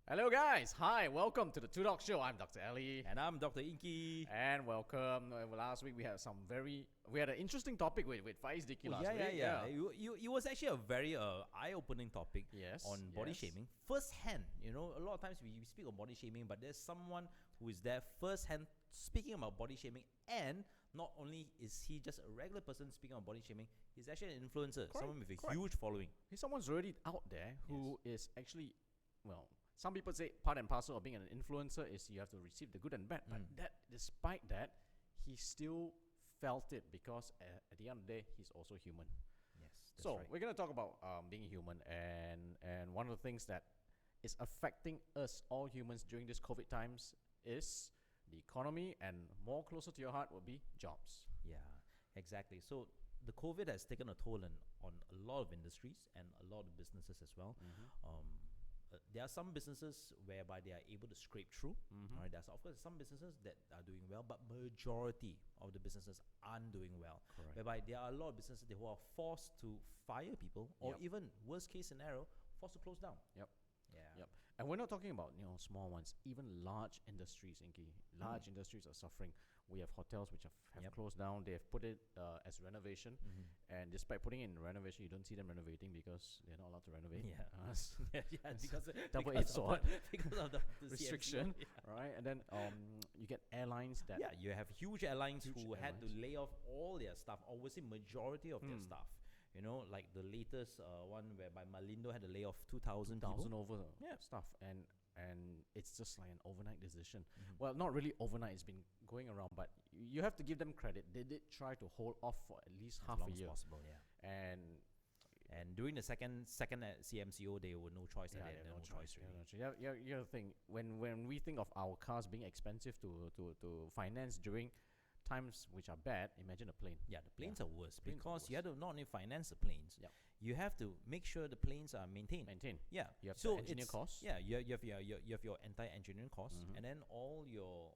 Hello, guys. Hi, welcome to the Two Dog Show. I'm Dr. Ellie, And I'm Dr. Inky. and welcome. Last week we had an interesting topic with Faiz Dicky last week. It was actually a very eye-opening topic Yes, on body yes. shaming. First-hand, a lot of times we speak of body shaming, but there's someone who is there first-hand speaking about body shaming, and not only is he just a regular person speaking about body shaming, he's actually an influencer, someone with a huge following. Someone's already out there who is actually, well, some people say part and parcel of being an influencer is you have to receive the good and bad. But despite that, he still felt it because at the end of the day, he's also human. Yes, that's So right. we're going to talk about being human, and one of the things that is affecting us all humans during this COVID times is the economy, and more closer to your heart will be jobs. Yeah, exactly. So the COVID has taken a toll on a lot of industries and a lot of businesses as well. There are some businesses whereby they are able to scrape through. All right, there's of course some businesses that are doing well, but majority of the businesses aren't doing well. Correct. Whereby there are a lot of businesses who are forced to fire people, or Yep. even worst case scenario, forced to close down. Yep. Yeah. Yep. And we're not talking about small ones. Even large industries, Inky. Large industries are suffering. We have hotels which have Yep. closed down. They have put it as renovation, and despite putting it in renovation, you don't see them renovating because they're not allowed to renovate. Yeah. Yeah, because double-edged sword. because of the restriction, CMCO. right? And then you get airlines that Yeah, you have huge airlines Huge who had to airlines. lay off all their staff, or was it majority of their staff? Like the latest one whereby Malindo had to lay off 2,000 people. 1,000 over stuff, and it's just like an overnight decision. Well, not really overnight. It's been going around, but you have to give them credit. They did try to hold off for at least half As long a as year, possible, yeah. and During the second CMCO, they were no choice. yeah, They they had have no choice Yeah, really. no choice. Yeah, the thing when we think of our cars being expensive to finance during times which are bad, imagine a plane. Yeah, the planes are worse Planes are because you worse. have to not only finance the planes, Yep. you have to make sure the planes are maintained. Maintain. Yeah, You have so the engineer it's- costs. Yeah, you have your entire engineering costs, and then all your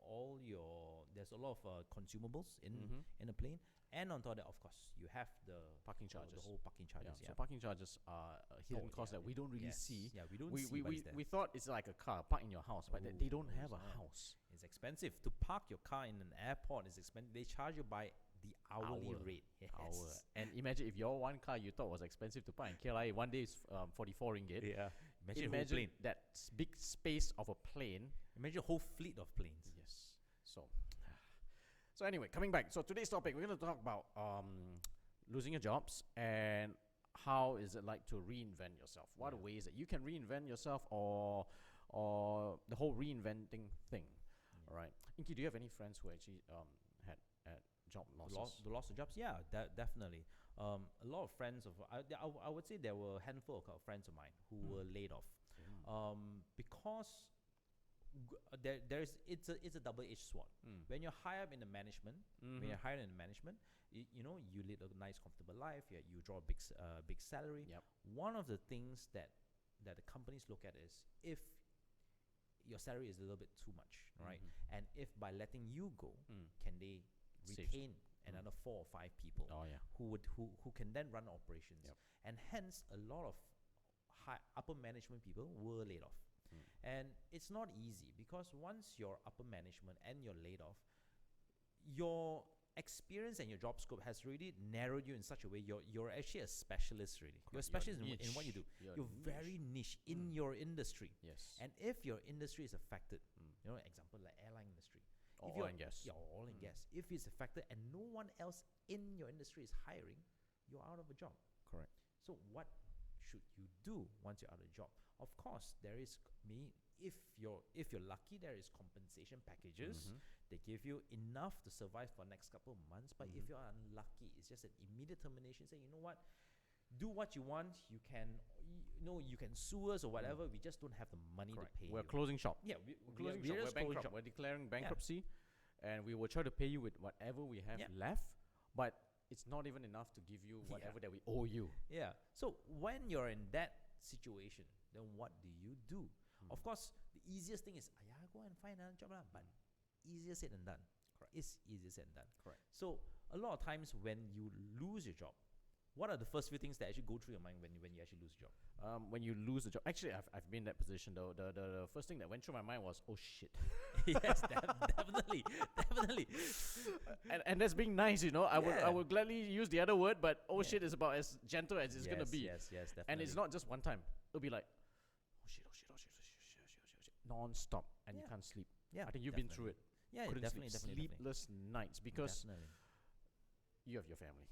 there's a lot of consumables in the plane, and on top of that, of course, you have the Parking the charges. whole parking charges. So parking charges are a hidden Oh, cost yeah, that we don't really yes. see. Yeah, we don't we, see We, what we, is there. we thought it's like a car park in your house, but they don't have a house. It's expensive to park your car in an airport. It's expensive. They charge you by the hourly rate. Yes. Hour. And imagine if your one car you thought was expensive to park in KLIA, one day is 44 ringgit. Yeah. Imagine a whole plane. that big space of a plane. Imagine a whole fleet of planes. Yes. So anyway, coming back. So today's topic, we're going to talk about losing your jobs and how is it like to reinvent yourself. What are the ways that you can reinvent yourself, or the whole reinventing thing. All right. Inky, do you have any friends who actually had job losses? The loss of jobs, yeah, definitely. A lot of friends of I would say there were a handful of friends of mine who were laid off, because it's a double-edged sword. When you're high up in the management, you lead a nice, comfortable life. You draw a big salary. Yep. One of the things that the companies look at is if your salary is a little bit too much, right? And if by letting you go, can they Save retain another 4 or 5 people Oh, yeah. who can then run operations? Yep. And hence a lot of upper management people were laid off. And it's not easy because once you're upper management and you're laid off, your experience and your job scope has really narrowed you in such a way you're actually a specialist really. You're a specialist in what you do. You're very niche in your industry. Yes. And if your industry is affected, example like airline industry. Or if oil you're- and gas. Yeah, or oil and gas. If it's affected and no one else in your industry is hiring, you're out of a job. Correct. So what should you do once you're out of a job? Of course, there is if you're lucky, there is compensation packages. They give you enough to survive for the next couple of months. But if you're unlucky, it's just an immediate termination. Say, you know what? Do what you want. You can sue us or whatever. We just don't have the money Correct. to pay We're you. closing shop. Yeah, We're we're closing just shop. We're closing bankrupt. shop. We're declaring bankruptcy, and we will try to pay you with whatever we have left, but it's not even enough to give you whatever that we owe you. Yeah. So when you're in that situation, then what do you do? Of course, the easiest thing is, go and find another job lah. But easier said than done. Correct. It's easier said than done. Correct. So a lot of times when you lose your job, What are the first few things that actually go through your mind when you actually lose a job? When you lose a job, actually, I've been in that position though. The first thing that went through my mind was, oh shit. Yes, definitely, definitely. And that's being nice, I Yeah. would gladly use the other word, but oh Yeah. shit is about as gentle as it's gonna be. Yes, definitely. And it's not just one time. It'll be like, oh shit, oh shit, oh shit, oh shit, oh shit, oh shit, oh shit, non-stop, and you Yeah. can't sleep. Yeah, I think you've been through it. Yeah, Couldn't definitely, sleep. definitely, Sleepless nights because definitely. you have your family.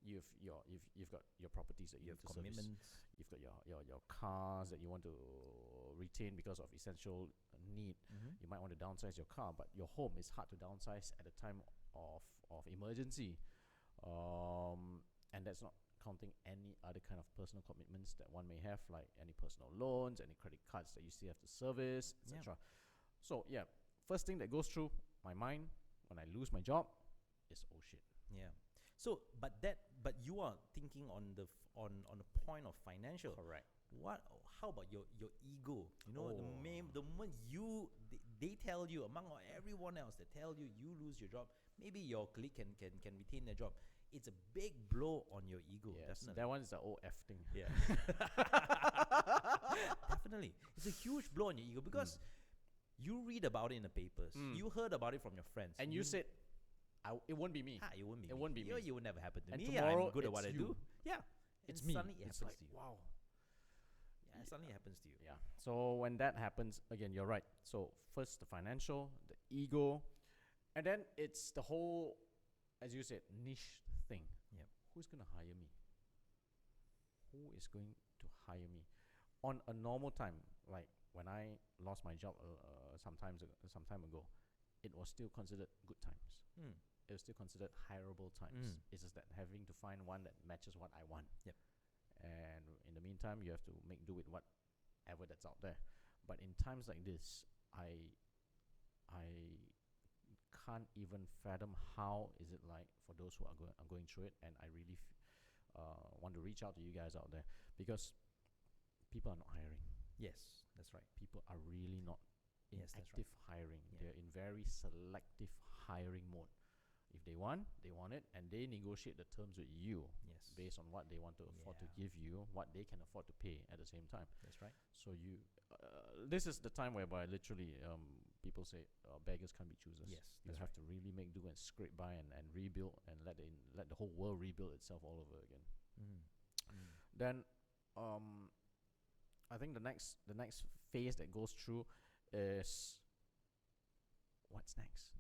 You've got your properties that you You have have to service. commitments. You've got your cars that you want to retain because of essential need. You might want to downsize your car, but your home is hard to downsize at a time of emergency. And that's not counting any other kind of personal commitments that one may have, like any personal loans, any credit cards that you still have to service, etc. So yeah, first thing that goes through my mind when I lose my job is, oh shit. Yeah. So, but you are thinking on the point of financial. Correct. How about your ego? The moment they tell you, among everyone else, they tell you lose your job, maybe your colleague can retain their job. It's a big blow on your ego. Yes, Definitely. that one's the old F thing. Yeah. Definitely. It's a huge blow on your ego because you read about it in the papers. You heard about it from your friends. And you said, it won't be me. it won't be It me. won't be me. It would never happen to And me. tomorrow I'm good at what I it's do. you. Yeah. It's And me. Suddenly it It's happens like, to you. wow. Yeah, suddenly it happens to you. Yeah. So when that happens, again, you're right. So first the financial, the ego, and then it's the whole, as you said, niche thing. Yep. Who's going to hire me? Who is going to hire me? On a normal time, like when I lost my job some time ago, it was still considered good times. It was still considered hireable times. It's just that having to find one that matches what I want. Yep. And in the meantime, you have to make do with whatever that's out there. But in times like this, I can't even fathom how is it like for those who are going through it. And I really want to reach out to you guys out there because people are not hiring. Yes, that's right. People are really not in Yes, that's active hiring. Yeah. They're in very selective hiring mode. If they want it, and they negotiate the terms with you Yes. based on what they want to afford to give you, what they can afford to pay at the same time. That's right. So this is the time whereby literally people say beggars can't be choosers. Yes, You that's have to really make do and scrape by and rebuild and let the whole world rebuild itself all over again. Then I think the next phase that goes through is what's next.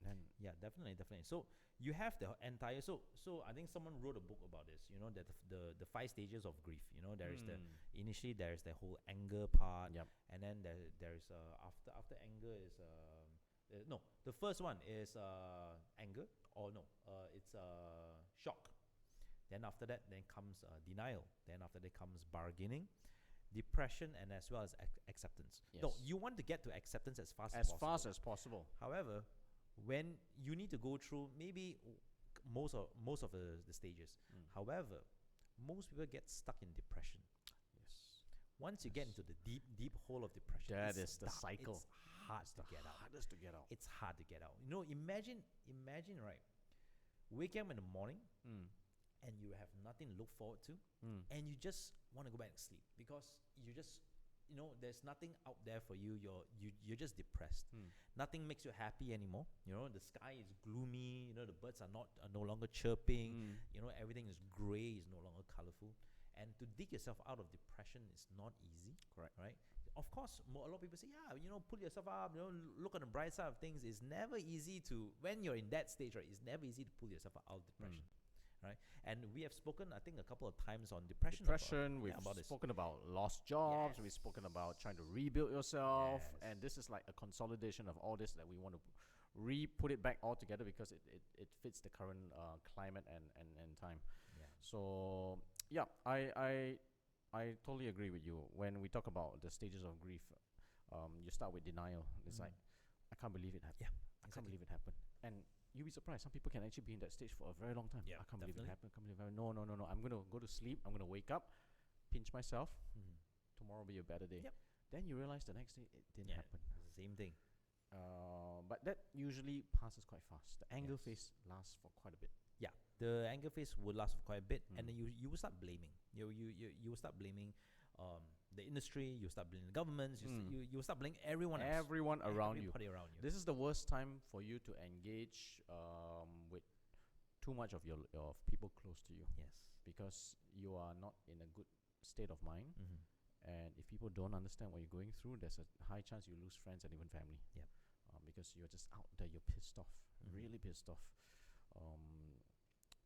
Then Yeah, definitely. So you have the entire. So I think someone wrote a book about this. That the 5 stages of grief. There is the initially there is the whole anger part. Yep. And then there is after anger is no, the first one is anger, or no, it's shock. Then after that comes denial. Then after that comes bargaining, depression, and as well as acceptance. No, Yes. you want to get to acceptance as fast as possible. However, when you need to go through maybe most of the stages. However, most people get stuck in depression. Yes. Once you get into the deep hole of depression, That it's is the cycle. It's hard to get out. Hardest to get out. It's hard to get out. Imagine, right? Waking up in the morning and you have nothing to look forward to, and you just want to go back and sleep because you just there's nothing out there for you. You're just depressed. Nothing makes you happy anymore. The sky is gloomy. The birds are no longer chirping. Everything is gray. Is no longer colorful. And to dig yourself out of depression is not easy. Correct. Right. Of course, a lot of people say, pull yourself up. Look on the bright side of things. It's never easy to when you're in that stage. Right. It's never easy to pull yourself out of depression. Right. And we have spoken, I think, a couple of times on depression. We've spoken about lost jobs. Yes. We've spoken about trying to rebuild yourself. Yes. And this is like a consolidation of all this that we want to put it back all together because it fits the current climate and time. Yeah. So yeah, I totally agree with you. When we talk about the stages of grief, you start with denial. It's like, I can't believe it happened. Yeah, I can't believe it happened. And you'll be surprised. Some people can actually be in that stage for a very long time. Yeah, I can't believe it definitely. happened. I can't believe it happened. No. I'm going to go to sleep. I'm going to wake up, pinch myself. Tomorrow will be a better day. Yep. Then you realize the next day it didn't happen. Same thing. But that usually passes quite fast. The anger phase lasts for quite a bit. Yeah, the anger phase will last for quite a bit, and Mm. then you will start blaming. You will start blaming the industry. You start blaming the governments. You will start blaming everyone else. Everyone around you. Everybody around you. This is the worst time for you to engage with too much of of people close to you, Yes. because you are not in a good state of mind. Mm-hmm. And if people don't understand what you're going through, there's a high chance you lose friends and even family. Yep. Because you're just out there, you're pissed off, really pissed off.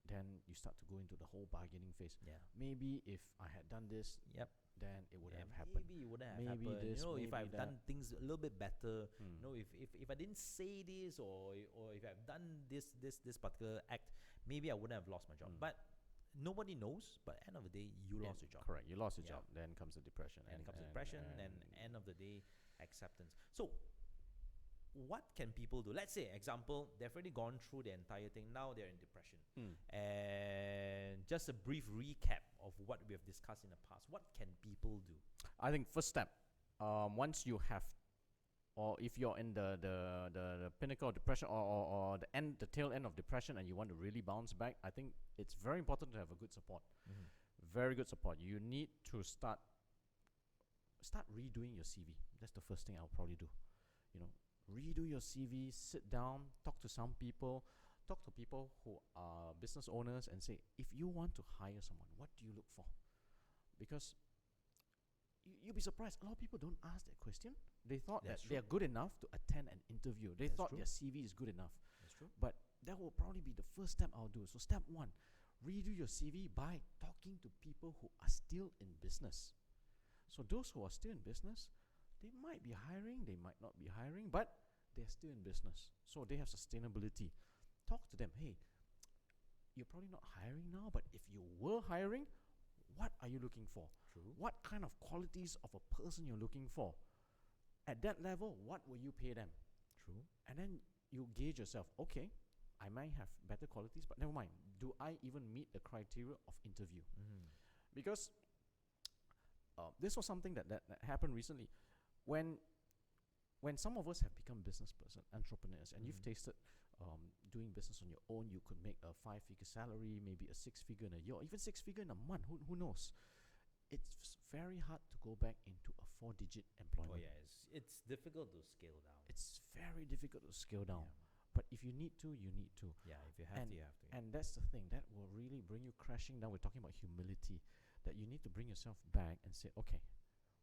Then you start to go into the whole bargaining phase. Yeah. Maybe if I had done this, Yep. then it would have happened. Maybe it wouldn't have Maybe happened. this, if maybe I've that. done things a little bit better. Mm. If I didn't say this, or if I've done this particular act, maybe I wouldn't have lost my job. But nobody knows. But end of the day, you lost your job. Correct. You lost your Yeah. job. Then comes the depression. And comes depression, and end of the day, acceptance. So, what can people do? Let's say, example, they've already gone through the entire thing. Now they're in depression. And just a brief recap of what we have discussed in the past. What can people do? I think first step, once you have, or if you're in the pinnacle of depression, or the tail end of depression, and you want to really bounce back, I think it's very important to have a good support. Very good support. You need to start redoing your CV. That's the first thing I'll probably do. Redo your CV, sit down, talk to some people, talk to people who are business owners, and say, if you want to hire someone, what do you look for? Because you'll be surprised, a lot of people don't ask that question. They thought That's that they are good enough to attend an interview. They thought their CV is good enough. That's true. But that will probably be the first step I'll do. So step one, redo your CV by talking to people who are still in business. So those who are still in business, they might be hiring, they might not be hiring, but they're still in business. So they have sustainability. Talk to them. Hey, you're probably not hiring now, but if you were hiring, what are you looking for? True. What kind of qualities of a person you're looking for? At that level, what will you pay them? True. And then you gauge yourself. Okay, I might have better qualities, but never mind. Do I even meet the criteria of interview? Because this was something that happened recently. When some of us have become business person, entrepreneurs, and you've tasted doing business on your own, you could make a 5-figure salary, maybe a 6-figure in a year, or even 6-figure in a month. Who knows? It's very hard to go back into a 4-digit employment. Oh yeah, it's difficult to scale down. It's very difficult to scale down. Yeah. But if you need to, you need to. Yeah, if you have to, you have to. And that's the thing. That will really bring you crashing down. We're talking about humility. That you need to bring yourself back and say, okay,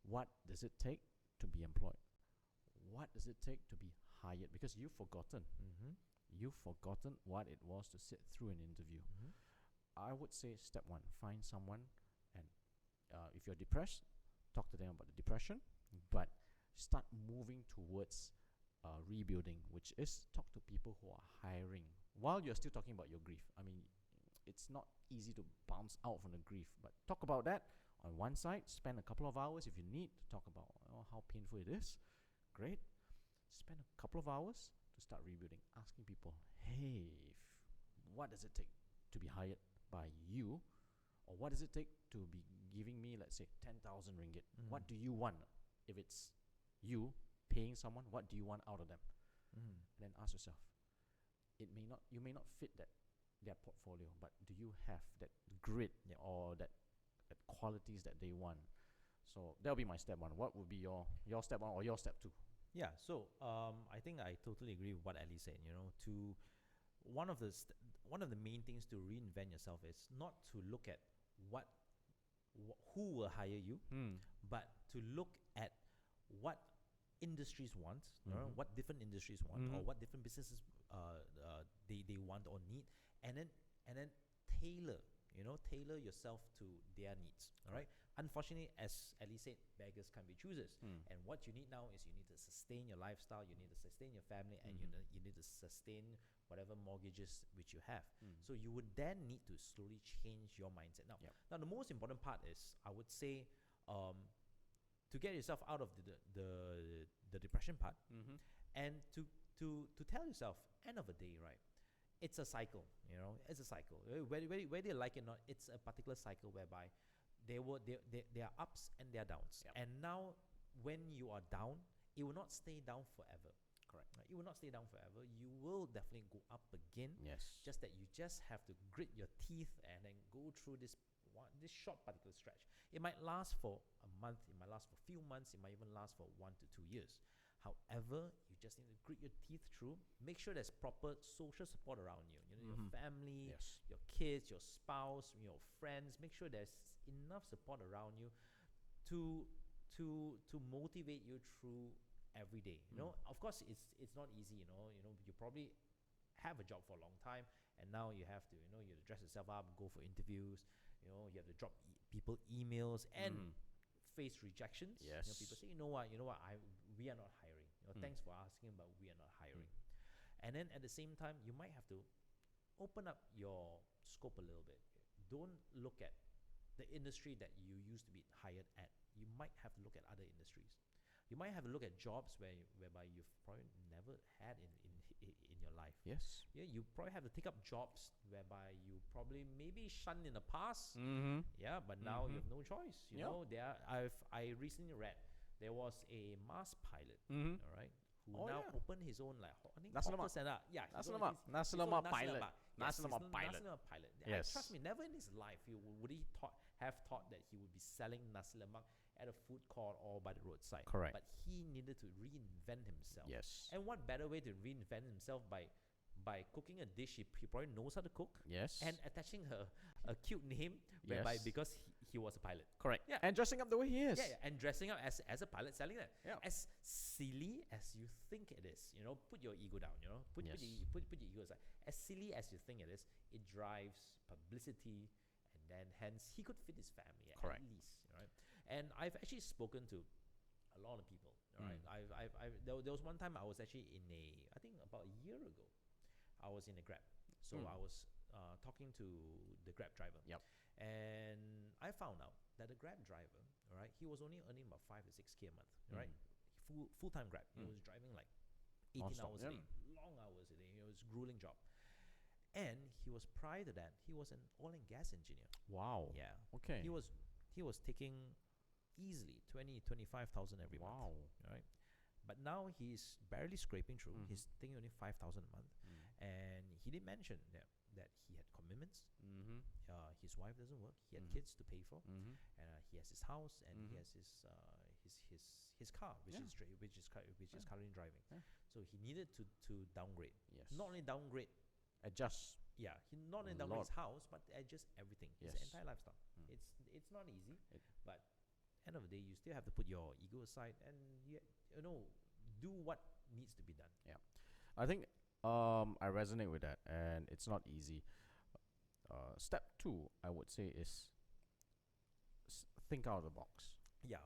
what does it take to be employed? What does it take to be hired? Because you've forgotten. You've forgotten what it was to sit through an interview. I would say step one, find someone, and if you're depressed, talk to them about the depression, but start moving towards rebuilding, which is talk to people who are hiring while you're still talking about your grief. I mean, it's not easy to bounce out from the grief, but talk about that on one side. Spend a couple of hours if you need to talk about how painful it is. Great. Spend a couple of hours to start rebuilding, asking people, hey, what does it take to be hired by you? Or what does it take to be giving me, let's say, 10,000 ringgit? What do you want? If it's you paying someone, what do you want out of them? And then ask yourself, you may not fit their portfolio, but do you have that grit or that qualities that they want? So that'll be my step one. What would be your step one or your step two? Yeah, so I think I totally agree with what Ali said. One of the main things to reinvent yourself is not to look at who will hire you, but to look at what industries want, what different industries want, or what different businesses they want or need, and then tailor yourself to their needs. All right. Unfortunately, as Ali said, beggars can't be choosers. And what you need now is you need to sustain your lifestyle, you need to sustain your family, and you need to sustain whatever mortgages which you have. So you would then need to slowly change your mindset. Now the most important part is, I would say, to get yourself out of the depression part, and to tell yourself, end of the day, right? It's a cycle. It's a cycle. Whether you like it or not, it's a particular cycle whereby there are ups and there are downs. And now, when you are down, it will not stay down forever. Correct. Right? You will not stay down forever. You will definitely go up again. Yes. Just that you just have to grit your teeth and then go through this short particular stretch. It might last for a month, it might last for a few months, it might even last for 1 to 2 years. However, you just need to grit your teeth through. Make sure there's proper social support around you. You know, your family, Yes. your kids, your spouse, your friends. Make sure there's enough support around you to motivate you through every day. You know, of course, it's not easy. You probably have a job for a long time, and now you have to dress yourself up, go for interviews. You have to drop people emails and face rejections. Yes. People say, we are not hiring. Thanks for asking, but we are not hiring. And then at the same time, you might have to open up your scope a little bit. Don't look at the industry that you used to be hired at. You might have to look at other industries. You might have to look at jobs whereby you've probably never had in your life. Yes. Yeah, you probably have to take up jobs whereby you probably maybe shunned in the past. Yeah, but now you have no choice. I recently read there was a Mars pilot, all right, who now opened his own Nasi lemak. center. Yeah, Nasi lemak pilot. Nasi lemak pilot. Yes. Trust me, never in his life would he have thought that he would be selling nasi lemak at a food court or by the roadside. Correct. But he needed to reinvent himself. Yes. And what better way to reinvent himself by cooking a dish he probably knows how to cook. Yes. And attaching a cute name whereby because he was a pilot. Correct. Yeah. And dressing up the way he is. Yeah, and dressing up as a pilot selling that. Yeah. As silly as you think it is, put your ego down, put your ego aside. As silly as you think it is, it drives publicity, and then hence he could feed his family Correct. at least, right? And I've actually spoken to a lot of people, right? There was one time I was actually I think about a year ago, I was in a Grab. So I was talking to the Grab driver. Yep. And I found out that the Grab driver, all right, he was only earning about 5 to 6K a month, right? Full-time Grab. He was driving like 18 Non-stop, hours a day, long hours a day. It was a grueling job. And he was, prior to that, he was an oil and gas engineer. Wow. Yeah. Okay. He was taking easily 25,000 every month. Wow. Right. But now he's barely scraping through. He's taking only 5,000 a month, and he did mention that he had commitments. His wife doesn't work. He had kids to pay for, and he has his house, and he has his car, which is currently driving. Yeah. So he needed to downgrade. Yes. Not only downgrade. Adjust. Yeah, he not only downgrade his house, but adjust everything. Yes. His entire lifestyle. It's not easy, but end of the day, you still have to put your ego aside and do what needs to be done. Yeah. I think I resonate with that, and it's not easy. Step 2, I would say, is think out of the box. Yeah,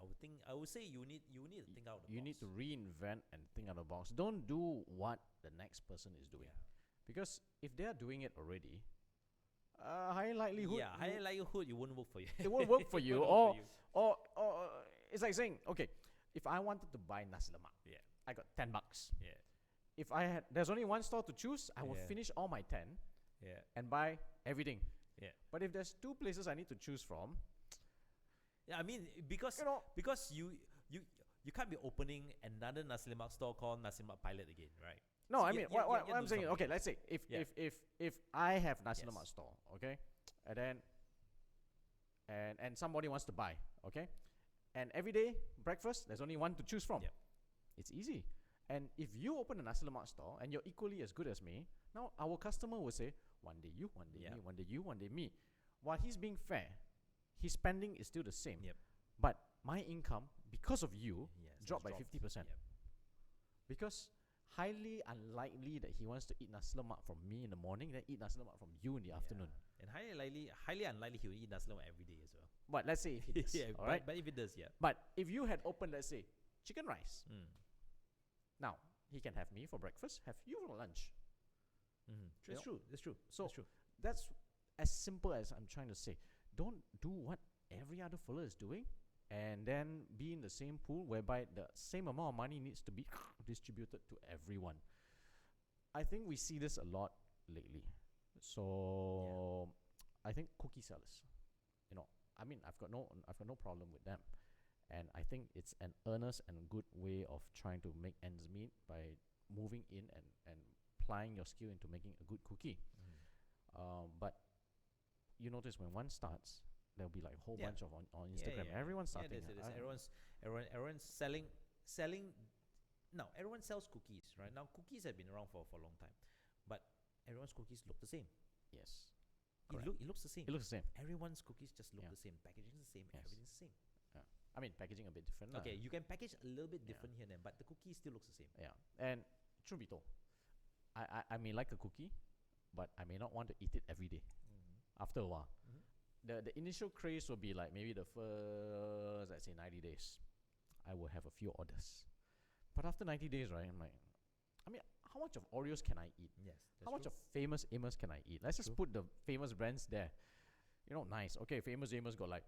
I would say you need to think out of the box. You need to reinvent and think out of the box. Don't do what the next person is doing, because if they are doing it already, high likelihood. Yeah, high likelihood it won't work for you. It won't work for you. Or it's like saying, okay, if I wanted to buy nasi lemak, I got $10. Yeah. If there's only one store to choose, I will finish all my 10 and buy everything. Yeah. But if there's 2 places I need to choose from, yeah, I mean because you can't be opening another nasi lemak store called Nasi Lemak Pilot again, right? no, So I mean what I'm saying. something. Okay, let's say if I have nasi lemak store, okay, and then and somebody wants to buy, okay, and every day breakfast there's only one to choose from. Yep. It's easy. And if you open a nasi lemak store and you're equally as good as me, now our customer will say, one day you, one day me, one day you, one day me. While he's being fair, his spending is still the same. Yep. But my income, because of you, dropped by 50%. Yep. Because highly unlikely that he wants to eat nasi lemak from me in the morning, then eat nasi lemak from you in the afternoon. And highly unlikely he will eat nasi lemak every day as well. But let's say if he does, all right? But if it does, But if you had opened, let's say, chicken rice, now he can have me for breakfast, have you for lunch. That's true. So that's true. that's as simple as I'm trying to say. Don't do what every other fella is doing and then be in the same pool whereby the same amount of money needs to be distributed to everyone. I think we see this a lot lately. So I think cookie sellers, I mean, I've got no problem with them. And I think it's an earnest and good way of trying to make ends meet by moving in and applying your skill into making a good cookie. But you notice when one starts, there'll be like a whole bunch of on Instagram. Everyone's starting. Everyone's selling. Now everyone sells cookies, right? Now cookies have been around for a long time, but everyone's cookies look the same. Yes. It looks the same. It looks the same. Everyone's cookies just look the same. Packaging's the same. Yes. Everything's the same. I mean, packaging a bit different. Okay, you can package a little bit different here and there, but the cookie still looks the same. Yeah. And truth be told, I may like a cookie, but I may not want to eat it every day. After a while. The initial craze will be like maybe the first, let's say, 90 days. I will have a few orders. But after 90 days, right, I'm like, I mean, how much of Oreos can I eat? Yes. How much of Famous Amos can I eat? Let's just put the famous brands there. You know, nice. Okay, Famous Amos got like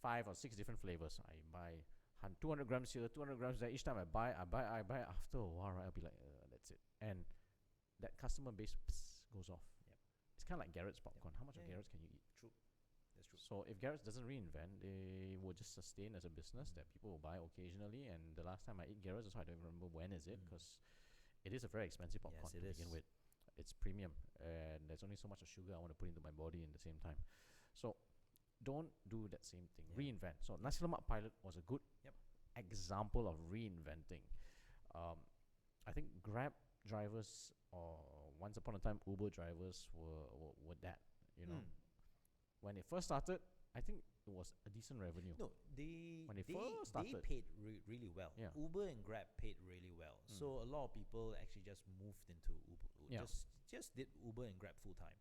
5 or 6 different flavors. I buy 200 grams here, 200 grams there. Each time I buy. After a while, right, I'll be like, that's it. And that customer base goes off. It's kind of like Garrett's popcorn. How much of Garrett's can you eat? True. That's true. So if Garrett's doesn't reinvent, they will just sustain as a business that people will buy occasionally. And the last time I ate Garrett's, so I don't even remember when is it, because it is a very expensive popcorn to begin with. It's premium, and there's only so much of sugar I want to put into my body in the same time. So don't do that same thing. Reinvent. So Nasi Lemak Pilot was a good example of reinventing. I think Grab drivers, or once upon a time Uber drivers, were that, you know. When it first started, I think it was a decent revenue. No, when they first started, they paid really well. Yeah. Uber and Grab paid really well. So a lot of people actually just moved into Uber. Just did Uber and Grab full time.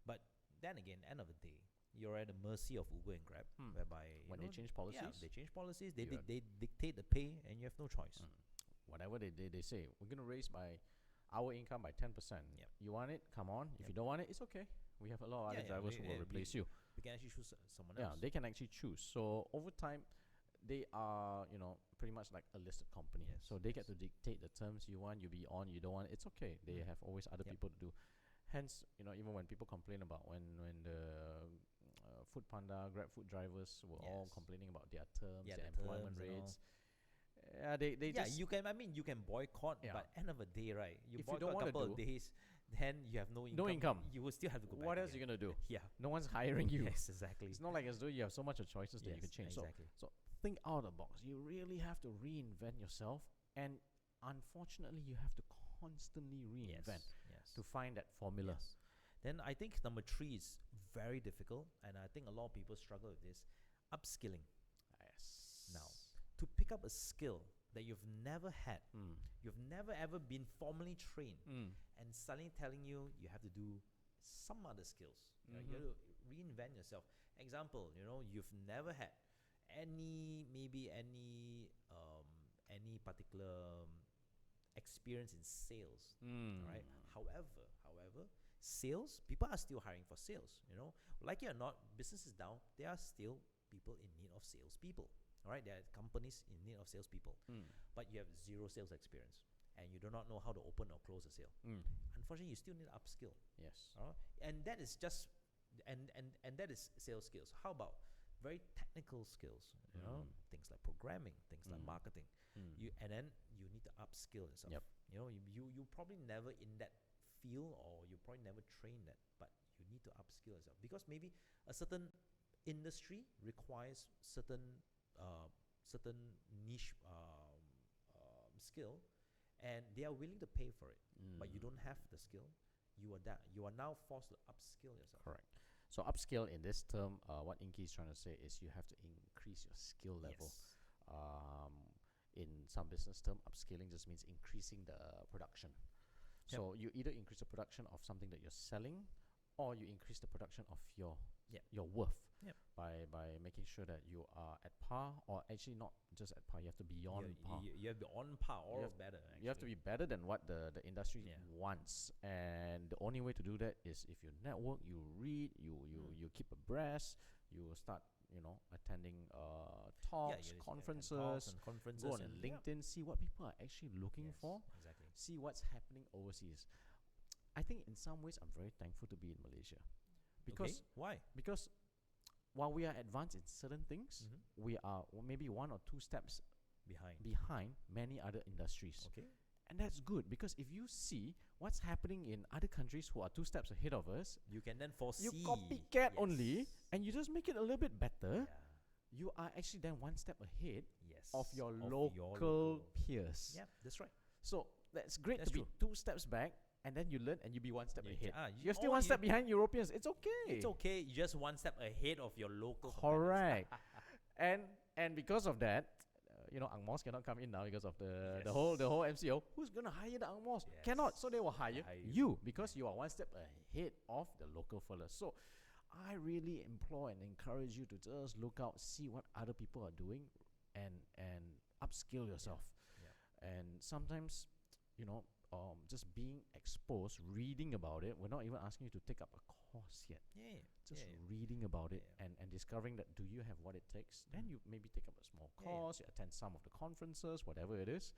But then again, end of the day, you're at the mercy of Uber and Grab, whereby when they change policies, they dictate the pay, and you have no choice. Whatever they say, we're gonna raise by our income by 10%. You want it? Come on. If you don't want it, it's okay. We have a lot of other drivers who will replace you. We can actually choose someone else. Yeah, they can actually choose. So over time, they are, you know, pretty much like a listed company. So they get to dictate the terms you want. You be on, you don't want. It's okay. They have always other people to do. Hence, you know, even when people complain about when the Food Panda, Grab food drivers were all complaining about their terms, their employment rates. They just, you can. I mean, you can boycott, but end of the day, right? You if you don't boycott a couple of days, then you have no income. You will still have to go back. What else are you gonna do? No one's hiring you. Yes, exactly. It's not like as though you have so much of choices that you can change. Exactly. So think out of the box. You really have to reinvent yourself, and unfortunately, you have to constantly reinvent to find that formula. Then I think number 3 is very difficult, and I think a lot of people struggle with this: upskilling. Now, to pick up a skill that you've never had, you've never ever been formally trained, and suddenly telling you have to do some other skills. You have to reinvent yourself. Example, you know, you've never had any particular experience in sales, right? However, sales, people are still hiring for sales. You know, like it or not, business is down. There are still people in need of salespeople. All right, there are companies in need of salespeople, but you have 0 sales experience, and you do not know how to open or close a sale. Unfortunately, you still need to upskill. Yes. And that is just, and that is sales skills. How about very technical skills? You know, things like programming, things like marketing. And then you need to upskill yourself. You know, you probably never in that field, or you probably never train that, but you need to upskill yourself, because maybe a certain industry requires certain niche skill, and they are willing to pay for it, but you don't have the skill. You are now forced to upskill yourself. Correct. So upskill in this term, what Inky is trying to say is you have to increase your skill level. In some business term, upskilling just means increasing the production. So you either increase the production of something that you're selling, or you increase the production of your worth by making sure that you are at par, or actually not just at par, you have to be on par. You have to be on par or better. Actually. You have to be better than what the industry wants, and the only way to do that is if you network, you read, you keep abreast, you start attending talks, conferences, go on LinkedIn, see what people are actually looking for, see what's happening overseas. I think in some ways I'm very thankful to be in Malaysia. Because why? Because while we are advanced in certain things, we are maybe 1 or 2 steps behind many other industries. And that's good, because if you see what's happening in other countries who are 2 steps ahead of us, You can then foresee. you copycat only, Yes. and you just make it a little bit better. Yeah. You are actually then 1 step ahead Yes. of your Of local peers. Yeah, that's right. So that's great That's to be true. 2 steps back, and then you learn and you be 1 step ahead. You're You're still 1 step behind Europeans. It's okay. It's okay. You're just 1 step ahead of your local. Correct. and because of that, Ang Mohs cannot come in now because of the whole MCO. Who's gonna hire the Ang Mohs? Yes. Cannot. So they will hire Hire you, because you are 1 step ahead of the local fellas. So I really implore and encourage you to just look out, see what other people are doing, and upskill yourself. Yeah. And sometimes, just being exposed, reading about it. We're not even asking you to take up a course yet. Yeah. Just yeah. reading about it, Yeah. and discovering that, do you have what it takes? Then you maybe take up a small Yeah. course, you attend some of the conferences, whatever it is.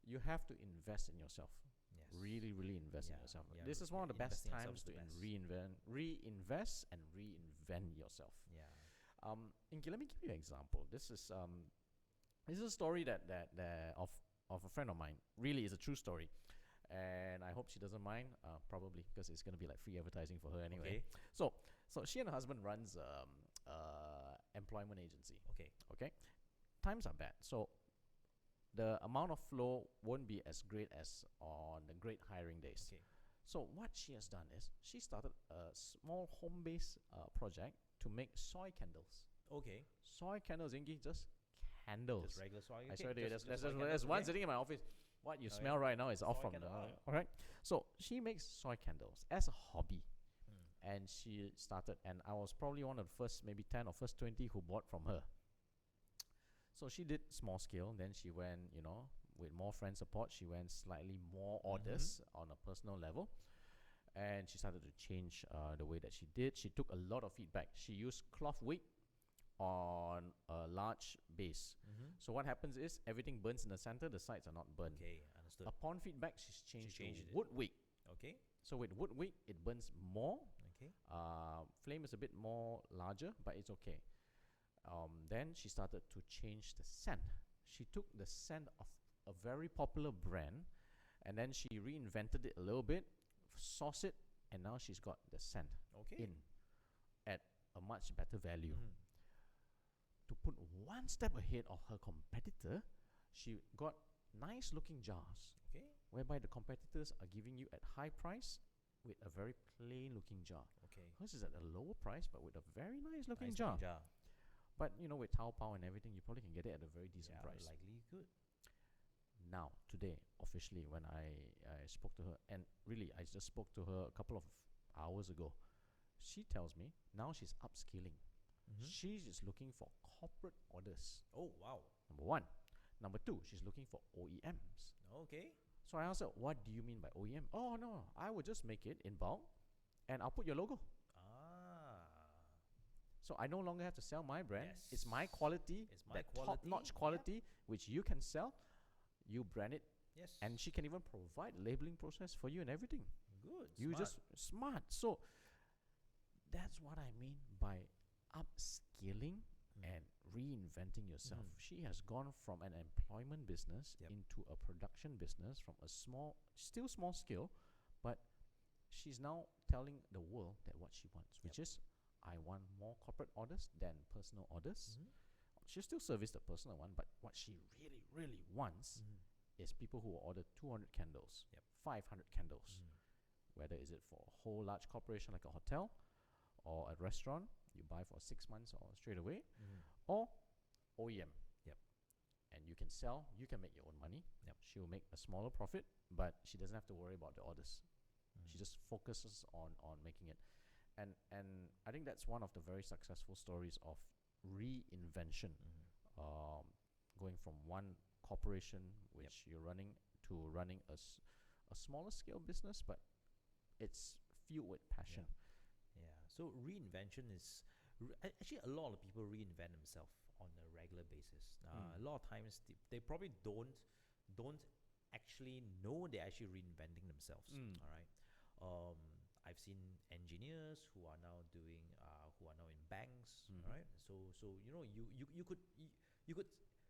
You have to invest in yourself. Yes. Really, really invest in Yeah, yourself. yeah, This is one of the best investing in times to yourself is the reinvest and reinvent yourself. Yeah. Inky, let me give you an example. This is a story that of a friend of mine. Really, is a true story, and I hope she doesn't mind. Probably, because it's gonna be like free advertising for her anyway. Okay. So she and her husband runs employment agency. Okay. Okay, times are bad, so the amount of flow won't be as great as on the great hiring days. Okay. So what she has done is she started a small home-based project to make soy candles. Okay. Soy candles, Inky, just candles. Just regular soy. I Okay. swear to you, just there's soy candles, there's one okay. sitting in my office. What you Oh, smell yeah. right now is off Soy from candle, all right. So she makes soy candles as a hobby, Mm. and she started, and I was probably one of the first, maybe 10 or first 20 who bought from her. So she did small scale, then she went, with more friend support, she went slightly more orders on a personal level, and she started to change the way that she did. She took a lot of feedback. She used cloth wick on a large base. So what happens is everything burns in the center, the sides are not burned. Okay. Understood. Upon feedback, she's changed changed to it. wood wick. Okay. So with wood wick, it burns more. Okay. Flame is a bit more larger, but it's okay. Then she started to change the scent. She took the scent of a very popular brand, and then she reinvented it a little bit, sauced it, and now she's got the scent Okay. in at a much better value. Mhm. To put 1 step ahead of her competitor, she got nice looking jars, Okay. whereby the competitors are giving you at high price with a very plain looking jar. Okay. Hers is at a lower price but with a very nice looking Nice jar. looking jar. But with Taobao and everything, you probably can get it at a very decent Yeah, price. likely good. Now, today, officially, when I spoke to her, and really, I just spoke to her a couple of hours ago, she tells me now she's upscaling. She's just looking for corporate orders. Oh wow. Number one. Number two, she's looking for OEMs. Okay. So I asked her, what do you mean by OEM? Oh, no, I would just make it in bulk, and I'll put your logo. Ah. So I no longer have to sell my brand. Yes. It's my quality, It's my that quality, top-notch yeah. quality, which you can sell. You brand it, Yes. and she can even provide labeling process for you and everything. good. You smart. just smart. So that's what I mean by upskilling and reinventing yourself. She has gone from an employment business Yep. into a production business, from a still small scale, but she's now telling the world that what she wants, which is, I want more corporate orders than personal orders. She'll still service the personal one, but what she really, really wants is people who will order 200 candles, 500 candles. Whether is it for a whole large corporation like a hotel or a restaurant, you buy for 6 months or straight away, or OEM. And you can sell, you can make your own money. She will make a smaller profit, but she doesn't have to worry about the orders. She just focuses on making it. And I think that's one of the very successful stories of reinvention. Going from one corporation which you're running to running a smaller scale business, but it's fueled with passion. Yeah. So reinvention is actually a lot of people reinvent themselves on a regular basis. A lot of times they probably don't actually know they're actually reinventing themselves. All right. I've seen engineers who are now doing who are now in banks. Right. So you know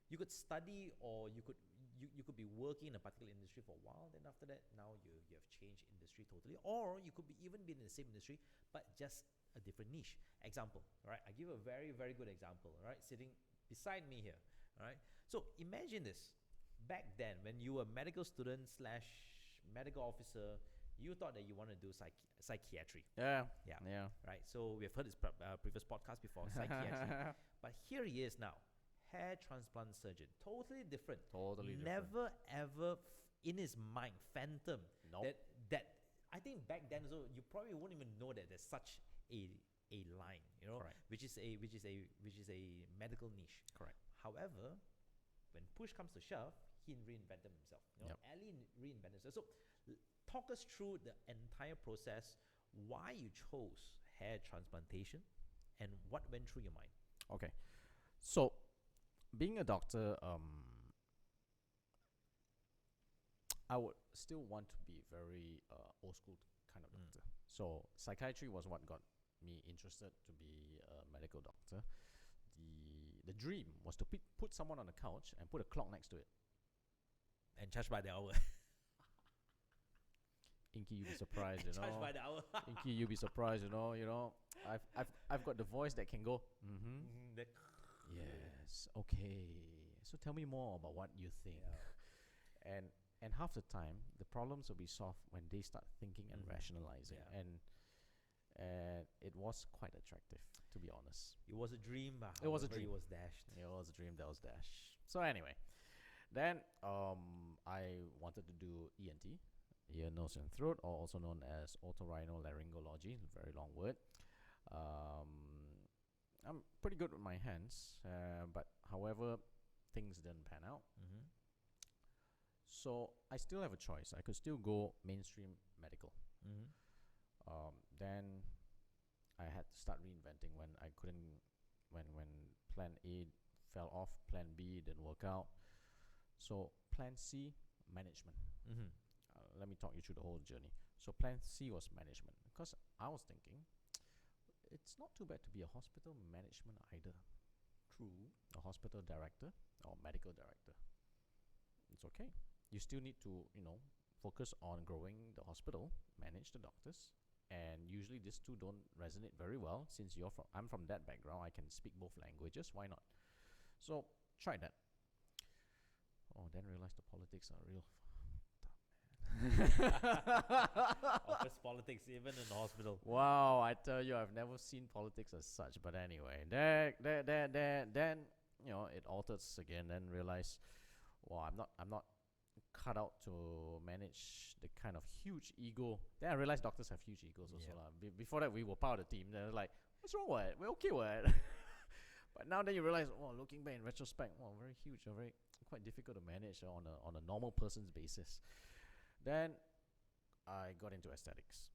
you could study, or you you could be working in a particular industry for a while, then after that, now you have changed industry totally. Or you could be even been in the same industry, but just a different niche. Example, right? I give a very, very good example, right? Sitting beside me here, right? So imagine this. Back then, when you were a medical student slash medical officer, you thought that you want to do psychiatry. Yeah. Yeah. Right. So we have heard this previous podcast before, psychiatry. But here he is now, hair transplant surgeon. Totally different. Totally different. Never ever in his mind phantom Nope. that I think back then, so you probably won't even know that there's such a line, you know, Correct. which is a medical niche. Correct. However, when push comes to shove, he reinvented himself. You know, Yep. Ali reinvented himself. So talk us through the entire process, why you chose hair transplantation, and what went through your mind. Okay. So, being a doctor, I would still want to be very old school kind of doctor. So, psychiatry was what got me interested to be a medical doctor. The dream was to put someone on the couch and put a clock next to it. And charge by the hour. Inky, you'll be surprised, you Charge know. by the hour. Inky, you'll be surprised, you know. I've got the voice that can go. Yes. Okay. So tell me more about what you think. Yeah. And half the time, the problems will be solved when they start thinking and rationalizing. Yeah. And it was quite attractive, to be honest. It was a dream, but It was a however, dream. It was dashed. It was a dream that was dashed. So anyway, then I wanted to do ENT, ear, nose, and throat, or also known as otorhinolaryngology. Very long word. I'm pretty good with my hands, but however, things didn't pan out. So I still have a choice. I could still go mainstream medical. Then I had to start reinventing when I couldn't, when plan A fell off, plan B didn't work out. So plan C, management. Let me talk you through the whole journey. So plan C was management, because I was thinking, it's not too bad to be a hospital management either. True. A hospital director or medical director. It's okay. You still need to, focus on growing the hospital, manage the doctors, and usually these two don't resonate very well. Since I'm from that background, I can speak both languages. Why not? So try that. Oh, then realize the politics are real. Office politics, even in the hospital. Wow, I tell you, I've never seen politics as such. But anyway, then it alters again. Then realize, wow, I'm not cut out to manage the kind of huge ego. Then I realized doctors have huge egos also. Before that, we were part of the team. They're like, what's wrong with it? We're okay with it. But now then you realize, oh, looking back in retrospect, wow, very huge, very quite difficult to manage on a normal person's basis. Then I got into aesthetics.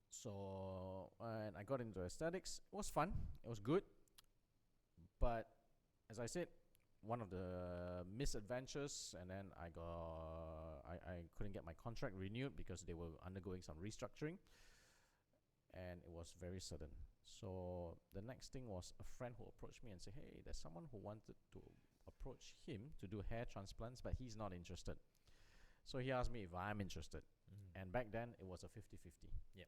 So when I got into aesthetics, it was fun. It was good. But as I said, one of the misadventures, and then I couldn't get my contract renewed because they were undergoing some restructuring, and it was very sudden. So the next thing was a friend who approached me and said, hey, there's someone who wanted to approach him to do hair transplants, but he's not interested. So he asked me if I'm interested. And back then, it was a 50-50. Yep.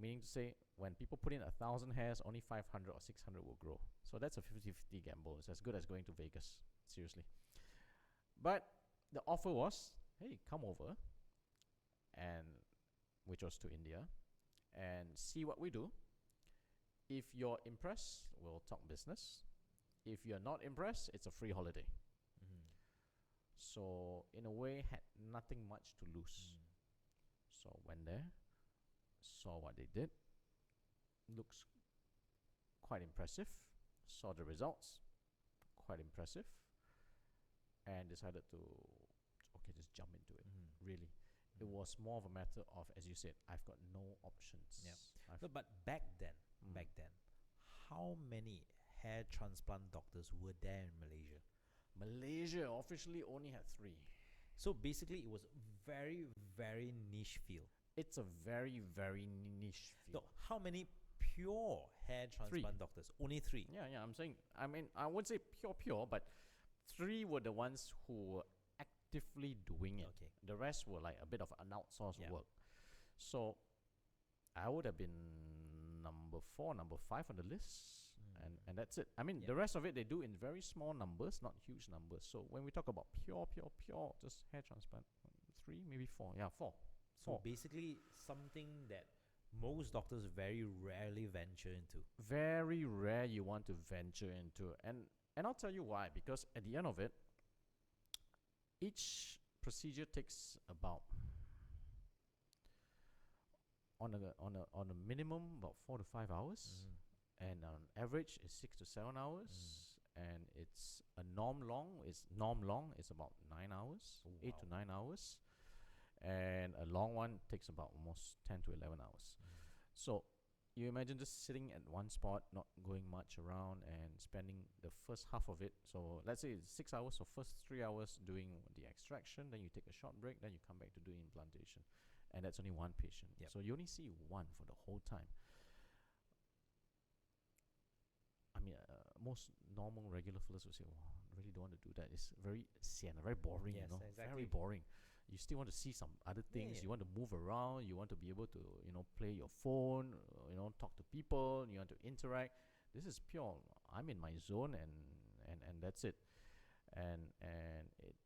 Meaning to say, when people put in 1,000 hairs, only 500 or 600 will grow. So that's a 50-50 gamble. It's as good as going to Vegas. Seriously. But the offer was, hey, come over, and which was to India, and see what we do. If you're impressed, we'll talk business. If you're not impressed, it's a free holiday. So in a way, had nothing much to lose. So went there, saw what they did. Looks quite impressive. Saw the results, quite impressive, and decided to, okay, just jump into it. Really, it was more of a matter of, as you said, I've got no options. No, but back then, how many hair transplant doctors were there in Malaysia? Malaysia officially only had 3. So basically, it was very, very niche field. It's a very, very niche field. So how many pure hair transplant doctors? Only 3. Yeah, I'm saying, I mean, I wouldn't say pure, but 3 were the ones who were actively doing it. Okay. The rest were like a bit of an outsourced Yeah. work. So I would have been number 4, number 5 on the list, and that's it. I mean, Yeah. the rest of it they do in very small numbers, not huge numbers. So when we talk about pure, just hair transplant, 3, maybe 4. Yeah, 4. So 4. basically, something that most doctors very rarely venture into. Very rare you want to venture into, and I'll tell you why. Because at the end of it, each procedure takes about on a minimum about 4 to 5 hours, and on average is 6 to 7 hours, and it's a norm long. It's about 9 hours, Oh, 8 wow. to 9 hours, and a long one takes about almost 10 to 11 hours. So you imagine just sitting at one spot, not going much around, and spending the first half of it. So let's say it's 6 hours, so first 3 hours doing the extraction, then you take a short break, then you come back to do implantation, and that's only one patient. Yep. So you only see one for the whole time. I mean, most normal regular fellows will say, "Wow, I really don't want to do that. It's very sian, very boring. Yes, very exactly. boring. You still want to see some other things. Yeah. You want to move around. You want to be able to, play your phone. Talk to people. You want to interact. This is pure. I'm in my zone, and that's it. And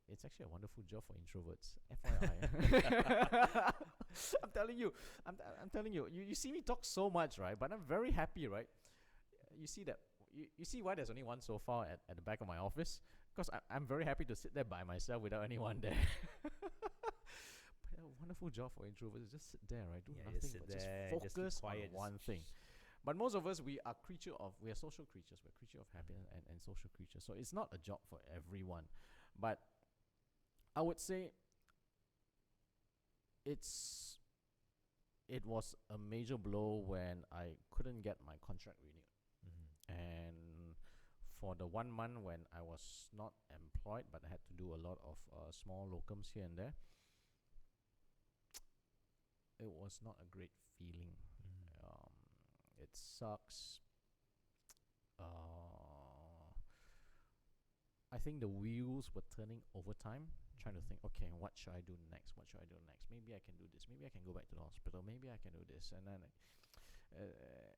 it's actually a wonderful job for introverts. FYI. I'm telling you. I'm telling you. You see me talk so much, right? But I'm very happy, right? You see that. You see why there's only one sofa at the back of my office? Because I'm very happy to sit there by myself without anyone there. But a wonderful job for introverts. Just sit there, right? Do Yeah, nothing just sit but there, just just be focus quiet, on just one thing. But most of us, we are social creatures. We're creature of happiness and social creatures. So it's not a job for everyone. But I would say it was a major blow when I couldn't get my contract renewed. And for the 1 month when I was not employed, but I had to do a lot of small locums here and there, it was not a great feeling. It sucks. I think the wheels were turning over time, trying to think, okay, what should I do next? Maybe I can do this. Maybe I can go back to the hospital. Maybe I can do this. And then,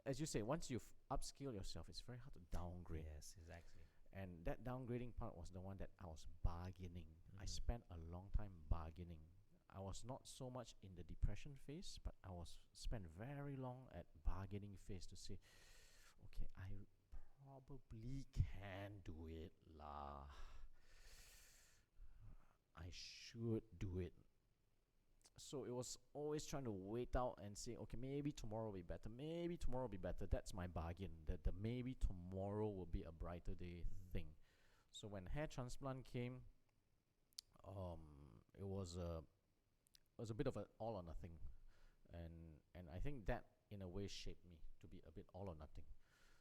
as you say, once you've upskilled yourself, it's very hard to downgrade. Yes, exactly. And that downgrading part was the one that I was bargaining. I spent a long time bargaining. I was not so much in the depression phase, but I was spent very long at bargaining phase to say, okay, I probably can do it lah. I should do it. So it was always trying to wait out and say, okay, maybe tomorrow will be better. Maybe tomorrow will be better. That's my bargain. That the maybe tomorrow will be a brighter day thing. So when hair transplant came, it was a bit of an all or nothing, and I think that in a way shaped me to be a bit all or nothing.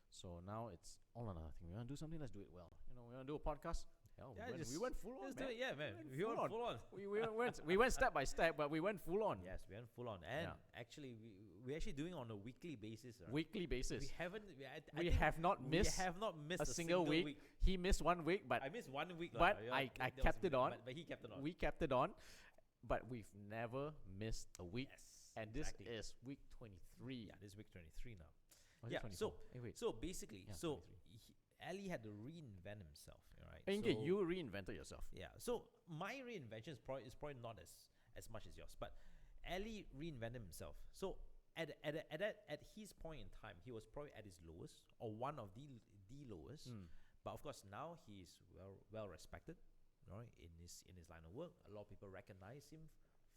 So now it's all or nothing. We want to do something, let's do it well. We want to do a podcast. Hell, Yeah, we went full on, Just man. do it, yeah, man. We We went went full full on. we went step by step, but we went full on. Yes, we went full on, and Yeah. actually, we're actually doing it on a weekly basis. Right? Weekly basis. We haven't. I We think have not missed We have not missed a single week. He missed 1 week, but I missed 1 week, but lah. I That was kept it me, on. But he kept it on. we kept it on. But we've never missed a week. Yes, And exactly. this is week 23. Yeah, this is week 23 now. Or is it Yeah, 24? so- wait. So basically, Yeah, so 23. Ali had to reinvent himself, right? Okay, So- you reinvented yourself. Yeah. So my reinvention is probably not as much as yours, but Ali reinvented himself. So at his point in time, he was probably at his lowest, or one of the lowest. But of course, now he's well respected, right? In his line of work, a lot of people recognize him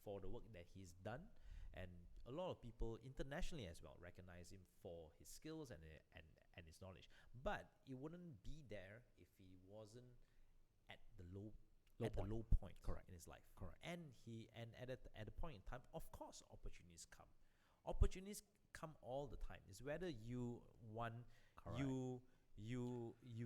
for the work that he's done, and a lot of people internationally as well recognize him for his skills and his knowledge. But it wouldn't be there if he wasn't at the low point Correct. in his life. Correct. And at a point in time, of course, opportunities come. Opportunities come all the time. It's whether you want Correct. you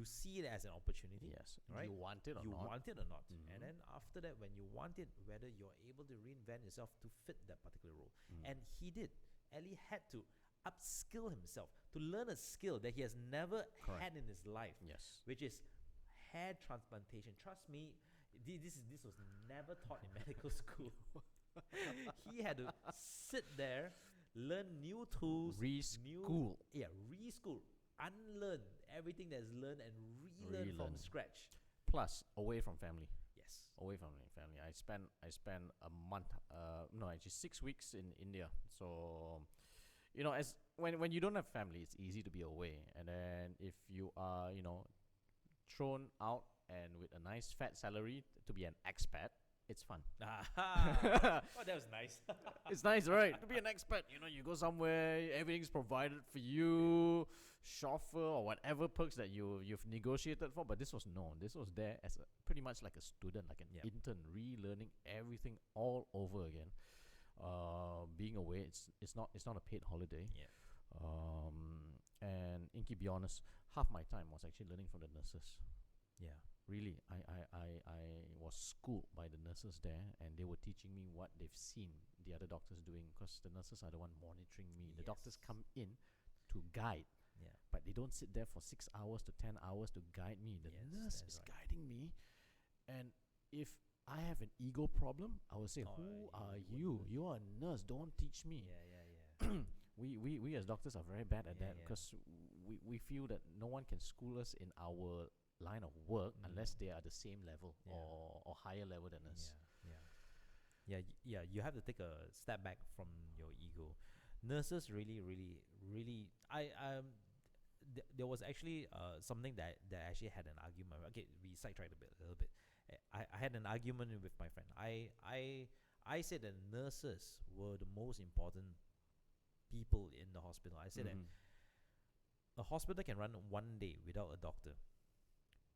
see it as an opportunity. Yes. Right? You want it or You not. want it or not. Mhm. And then after that, when you want it, whether you're able to reinvent yourself to fit that particular role. And he did. Ali had to upskill himself to learn a skill that he has never Correct. had in his life, Yes. which is hair transplantation. Trust me, this was never taught in medical school. He had to sit there, learn new tools, Reschool. reschool, unlearn everything that's learned and relearn from Relearn. scratch. Plus, away from family. Yes. Away from family. I spent a month. No, actually 6 weeks in India. So, as when you don't have family, it's easy to be away. And then if you are, thrown out and with a nice fat salary to be an expat, it's fun. Oh, that was nice. It's nice, right? To be an expat, you go somewhere, everything's provided for you, chauffeur or whatever perks that you've negotiated for. But this was there as pretty much like a student, like an Yep. intern, relearning everything all over again. Being away, it's not a paid holiday. Yeah. And Inky, be honest, half my time was actually learning from the nurses. Yeah. Really, I was schooled by the nurses there, and they were teaching me what they've seen the other doctors doing, because the nurses are the one monitoring me. The doctors Yes. come in to guide, Yeah. but they don't sit there for 6 hours to 10 hours to guide me. The Yes, nurse that's is right. guiding me, and if I have an ego problem, I will say, Oh, "Who you are wouldn't you? know. You are a nurse. Don't teach me." Yeah. We as doctors are very bad at Yeah, that, yeah. because we feel that no one can school us in our line of work unless they are the same level Yeah. or higher level than us. Yeah. You have to take a step back from your ego. Nurses really. There was actually something that actually had an argument. Okay, we sidetracked a little bit. I had an argument with my friend. I said that nurses were the most important people in the hospital. I said that a hospital can run one day without a doctor,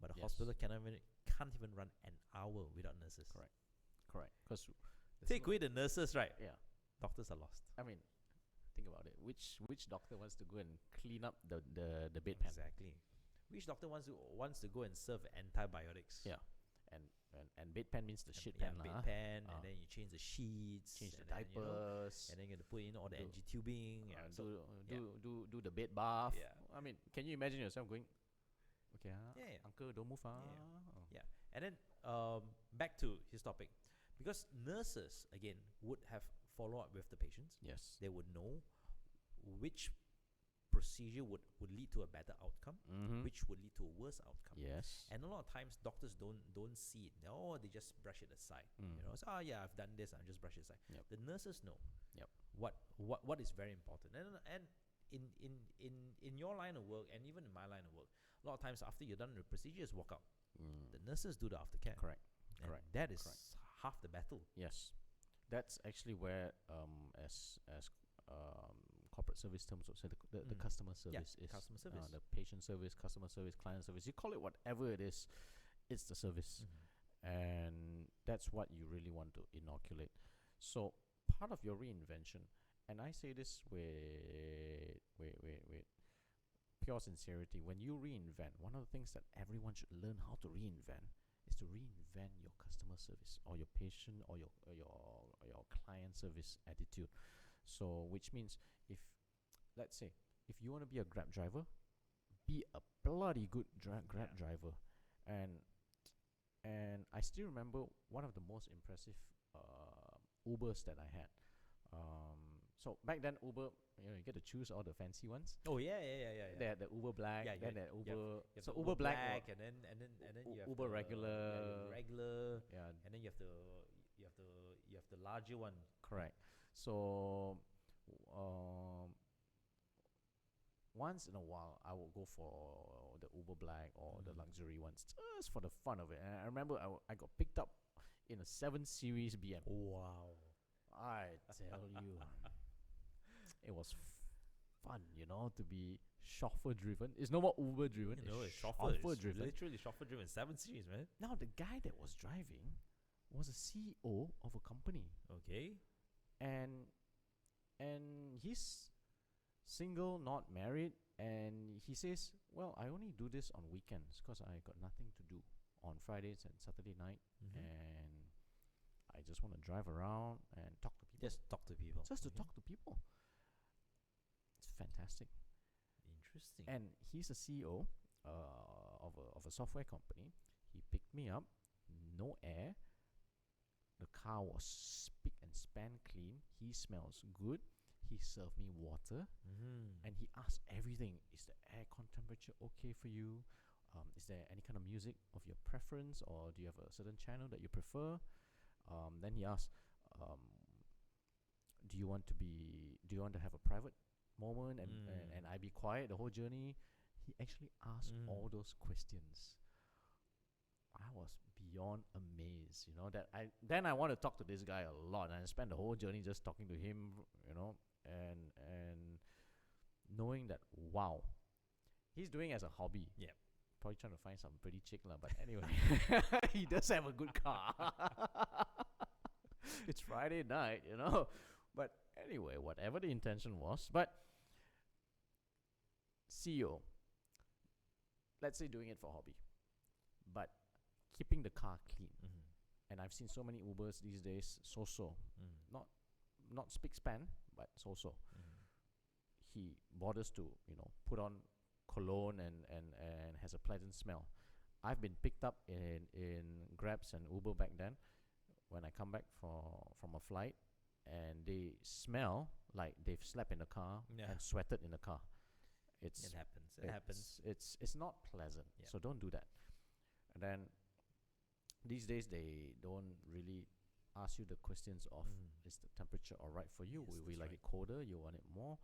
but a Yes. hospital can't even run an hour without nurses. Correct. Because Take away the nurses, right? yeah. Doctors are lost. I mean, think about it. Which doctor wants to go and clean up the bedpan? Exactly. Which doctor wants to go and serve antibiotics? Yeah. And bedpan means the shit Yeah, pan, lah. bedpan, Ah. and then you change the sheets, Change the and then, diapers. and then you have to put in all the Do- NG tubing. Yeah, so, do the bed bath. Yeah. I mean, can you imagine yourself going, okay, Yeah. uncle, don't move, Yeah. Oh. Yeah. And then back to his topic, because nurses again would have follow up with the patients. Yes. They would know which procedure would lead to a better outcome, which would lead to a worse outcome. Yes. And a lot of times doctors don't see it. They just brush it aside. So, I've done this, I'll just brush it aside. Yep. The nurses know Yep. what is very important. And in your line of work, and even in my line of work, a lot of times after you're done with procedures, walk out. The nurses do the aftercare. Correct. And Correct. that is Correct. half the battle. Yes, that's actually where as corporate service terms would say the customer service is customer service. the patient service, customer service, client service. You call it whatever it is, it's the service, and that's what you really want to inoculate. So part of your reinvention, and I say this with pure sincerity, when you reinvent, one of the things that everyone should learn how to reinvent is to reinvent your customer service or your patient or your client service attitude. So which means, if let's say if you want to be a Grab driver, be a bloody good Grab driver. And I still remember one of the most impressive Ubers that I had. So back then, Uber, you get to choose all the fancy ones. Oh yeah. They had the Uber Black, Yeah, then yeah, the Uber. You have So the Uber Black, and then you have Uber the, regular. regular, yeah, and then you have the larger one. correct. So once in a while, I will go for the Uber Black or the luxury ones, just for the fun of it. And I remember I got picked up in a 7 Series BM. Wow. I tell you, it was fun, to be chauffeur driven. It's no more Uber driven. It's It's chauffeur driven. Literally chauffeur driven. 7 Series, man. Now the guy that was driving was a CEO of a company, Okay. and he's single, not married, and he says, "Well, I only do this on weekends because I got nothing to do on Fridays and Saturday night, and I just want to drive around and talk to people, Just talk to people. just to talk to people." It's fantastic. Interesting. And he's a CEO of a software company, He picked me up, no air. The car was spick and span clean. He smells good. He served me water, and he asked everything. Is the aircon temperature okay for you? Is there any kind of music of your preference, or do you have a certain channel that you prefer? Then he asked, do you want to have a private moment, and I be quiet the whole journey? He actually asked all those questions. I was beyond amazed, that I want to talk to this guy a lot, and I spent the whole journey just talking to him, and knowing that, wow, he's doing it as a hobby. Yeah. Probably trying to find some pretty chick lah, but anyway, he does have a good car. It's Friday night, But anyway, whatever the intention was, but CEO, let's say doing it for hobby, but keeping the car clean. And I've seen so many Ubers these days, not spick span, but so. He bothers to, put on cologne and has a pleasant smell. I've been picked up in Grabs and Uber back then when I come back from a flight, and they smell like they've slept in the car and sweated in the car. It happens. It's not pleasant. Yeah. So don't do that. And then these days they don't really ask you the questions of is the temperature all right for you? Yes, Will we like right. it colder? You want it more?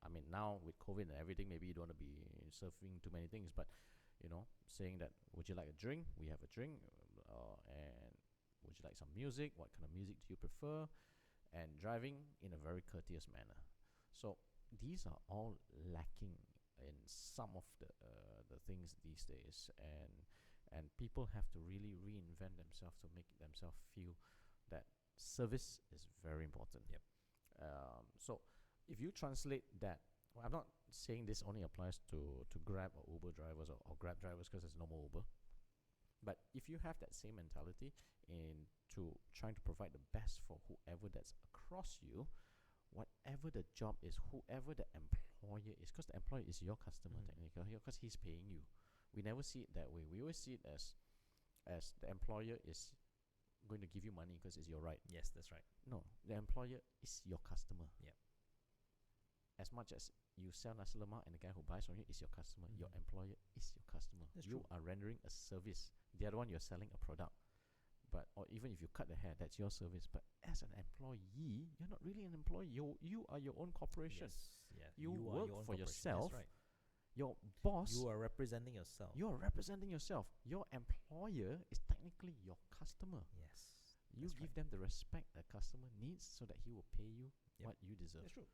I mean, now with COVID and everything, maybe you don't want to be surfing too many things, but saying that, would you like a drink? We have a drink, and would you like some music? What kind of music do you prefer? And driving in a very courteous manner. So these are all lacking in some of the things these days, and people have to really reinvent themselves to make themselves feel that service is very important. Yep. So if you translate that, I'm not saying this only applies to Grab or Uber drivers or Grab drivers, because there's no more Uber. But if you have that same mentality into trying to provide the best for whoever that's across you, whatever the job is, whoever the employer is, because the employer is your customer technically, because he's paying you. We never see it that way. We always see it as the employer is going to give you money because it's your right. Yes, that's right. No, the employer is your customer. Yep. As much as you sell nasi lemak and the guy who buys from you is your customer, your employer is your customer. That's You true. are rendering a service. The other one, you're selling a product. But or even if you cut the hair, that's your service. But as an employee, you're not really an employee. You are your own corporation. Yes. You are work your own for corporation. yourself. That's right. Your boss, You are representing yourself. you're representing yourself. Your employer is technically your customer. Yes. You That's give right. them the respect a customer needs so that he will pay you Yep. what you deserve. That's true.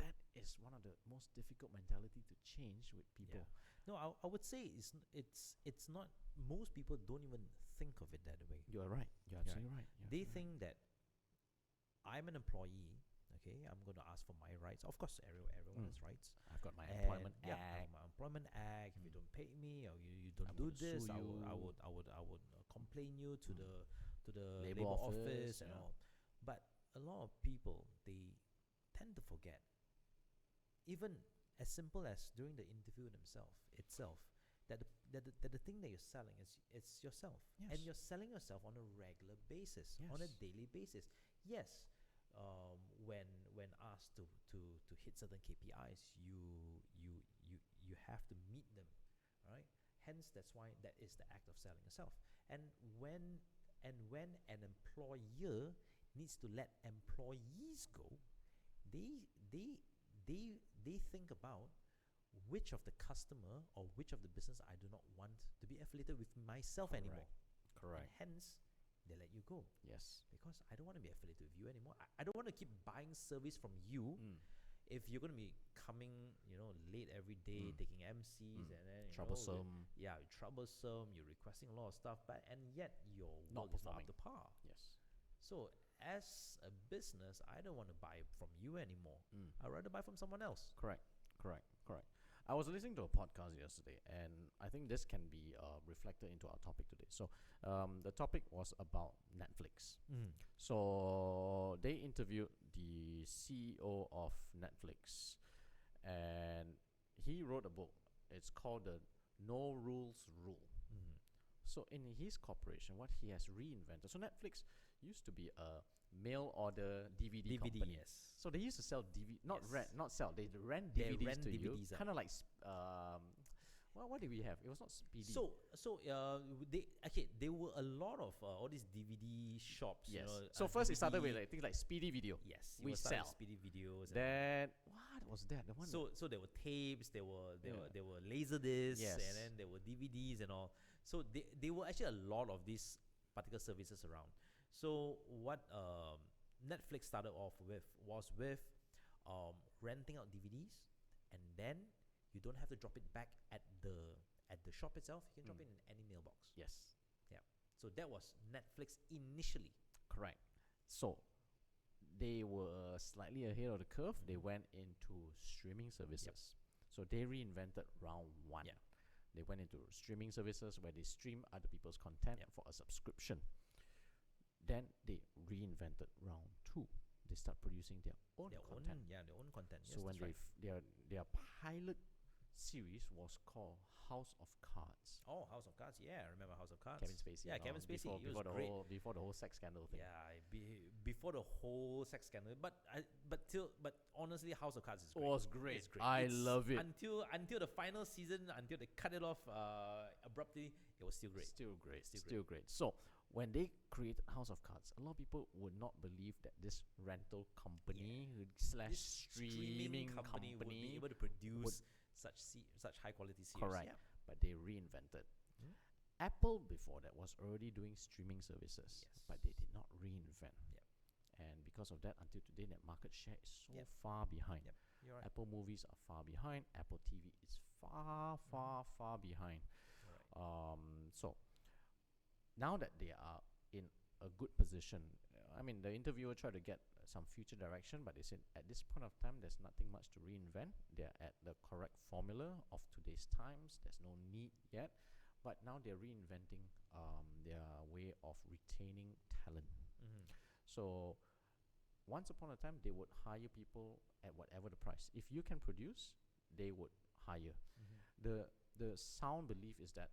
That is one of the most difficult mentality to change with people. No, I would say it's not. Most people don't even think of it that way. You are right. You're absolutely right. They think that I'm an employee. Okay, I'm going to ask for my rights. Of course, everyone has rights. I've got my And employment yeah, act. my employment act. If you don't pay me or you don't I'm do gonna this, sue I you. would complain you to the Labor labor office, office and yeah. all. But a lot of people, they tend to forget. Even as simple as during the interview itself, that the thing that you're selling is yourself, and Yes. you're selling yourself on a regular basis, on a Yes. daily basis. Yes, when asked to hit certain KPIs, you have to meet them, right? Hence, that's why that is the act of selling yourself. And when an employer needs to let employees go, they think about which of the customer or which of the business I do not want to be affiliated with myself anymore. Correct. And hence, they let you go. Yes. Because I don't want to be affiliated with you anymore. I don't want to keep buying service from you if you're going to be coming, late every day, taking MCs and then Troublesome. you're troublesome. You're requesting a lot of stuff, and yet your Not work is not performing. up to par. Yes. So as a business, I don't want to buy from you anymore. I'd rather buy from someone else. Correct. I was listening to a podcast yesterday, and I think this can be reflected into our topic today. So, the topic was about Netflix. So they interviewed the CEO of Netflix, and he wrote a book. It's called the No Rules Rule. So in his corporation, what he has reinvented. So Netflix used to be a mail order DVD company. yes. So they used to sell DVD, not Yes. rent, not sell. They rent They DVDs rent to you, DVDs out. kind of like what did we have? It was not Speedy. There were a lot of all these DVD shops. yes. You know, So first it started DVD with like things like Speedy Video. Yes, we it was started with sell. Speedy videos. And Then what was that? The one. so there were tapes, there were Yeah. laser discs, Yes. and then there were DVDs and all. So there were actually a lot of these particular services around. So what Netflix started off with was with renting out DVDs, and then you don't have to drop it back at the shop itself. You can drop it in any mailbox. yes. So that was Netflix initially. Correct. So they were slightly ahead of the curve. They went into streaming services. So they reinvented round one. Yeah. They went into streaming services where they stream other people's content Yep. for a subscription. Then they reinvented round two. They start producing their own content. Their own content. So yes, when that's right. their pilot series was called House of Cards. Oh, House of Cards. Yeah, I remember House of Cards. Kevin Spacey. Yeah, and Kevin all, Spacey. Before, He was before the great. before the whole sex scandal thing. Yeah, before the whole sex scandal, but honestly, House of Cards is It great. was great. It's great. I love it. Until the final season, until they cut it off abruptly. It was still great. Still great. Still Still great. So when they created House of Cards, a lot of people would not believe that this rental company slash This streaming company would be able to produce such high quality series. correct. Yeah. But they reinvented. Mhm. Apple before that was already doing streaming services, Yes. but they did not reinvent. Yep. And because of that, until today, that market share is so Yep. far behind. Yep. You're right. Apple movies are far behind. Apple TV is far behind. Alright. So now that they are in a good position, I mean, the interviewer tried to get some future direction, but they said at this point of time, there's nothing much to reinvent. They're at the correct formula of today's times. There's no need yet, but now they're reinventing their way of retaining talent. So once upon a time, they would hire people at whatever the price. If you can produce, they would hire. The sound belief is that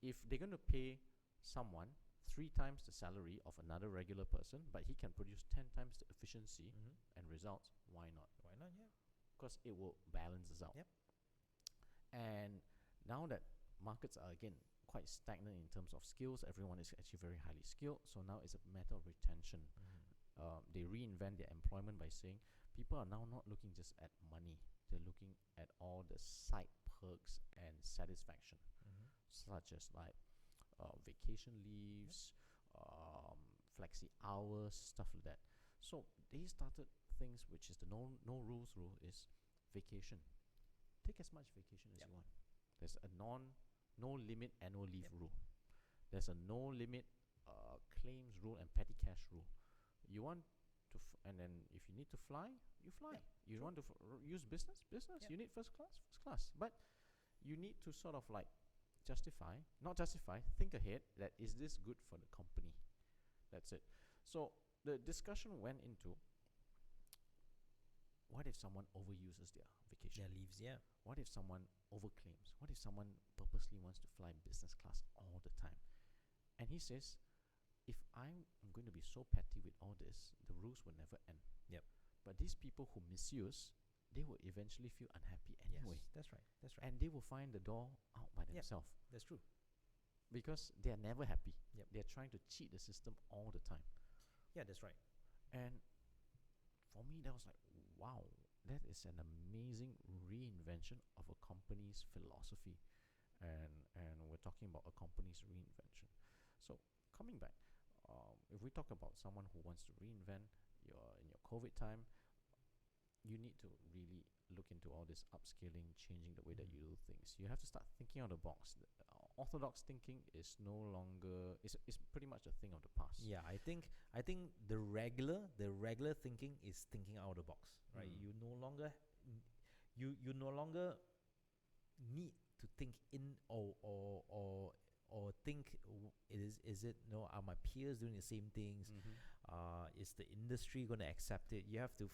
if they're going to pay someone 3 times the salary of another regular person, but he can produce 10 times the efficiency and results, why not? Why not? Yeah. Because it will balance us out. Yep. And now that markets are again quite stagnant in terms of skills, everyone is actually very highly skilled. So now it's a matter of retention. They reinvent their employment by saying people are now not looking just at money. They're looking at all the side perks and satisfaction, such as like vacation leaves, flexi hours, stuff like that. So they started things which is the no rules rule is vacation. Take as much vacation as you want. There's a no limit annual leave rule. There's a no limit claims rule and petty cash rule. You want to and then if you need to fly, you fly. You want to use business. You need first class. But you need to sort of like think ahead that is this good for the company. That's it. So the discussion went into what if someone overuses their vacation? Their leaves. Yeah. What if someone overclaims? What if someone purposely wants to fly business class all the time? And he says, if I'm going to be so petty with all this, the rules will never end. Yep. But these people who misuse, they will eventually feel unhappy anyway. Yes, that's right. And they will find the door out by themselves. That's true. Because they are never happy. Yep. They're trying to cheat the system all the time. Yeah, that's right. And for me, that was like, wow, that is an amazing reinvention of a company's philosophy. And we're talking about a company's reinvention. So coming back, if we talk about someone who wants to reinvent in your COVID time, you need to really look into all this upscaling, changing the way that you do things. You have to start thinking out of the box. Orthodox thinking is no longer is pretty much a thing of the past. Yeah, I think the regular thinking is thinking out of the box, right? You no longer need to think in or think is it are my peers doing the same things? Is the industry going to accept it? You have to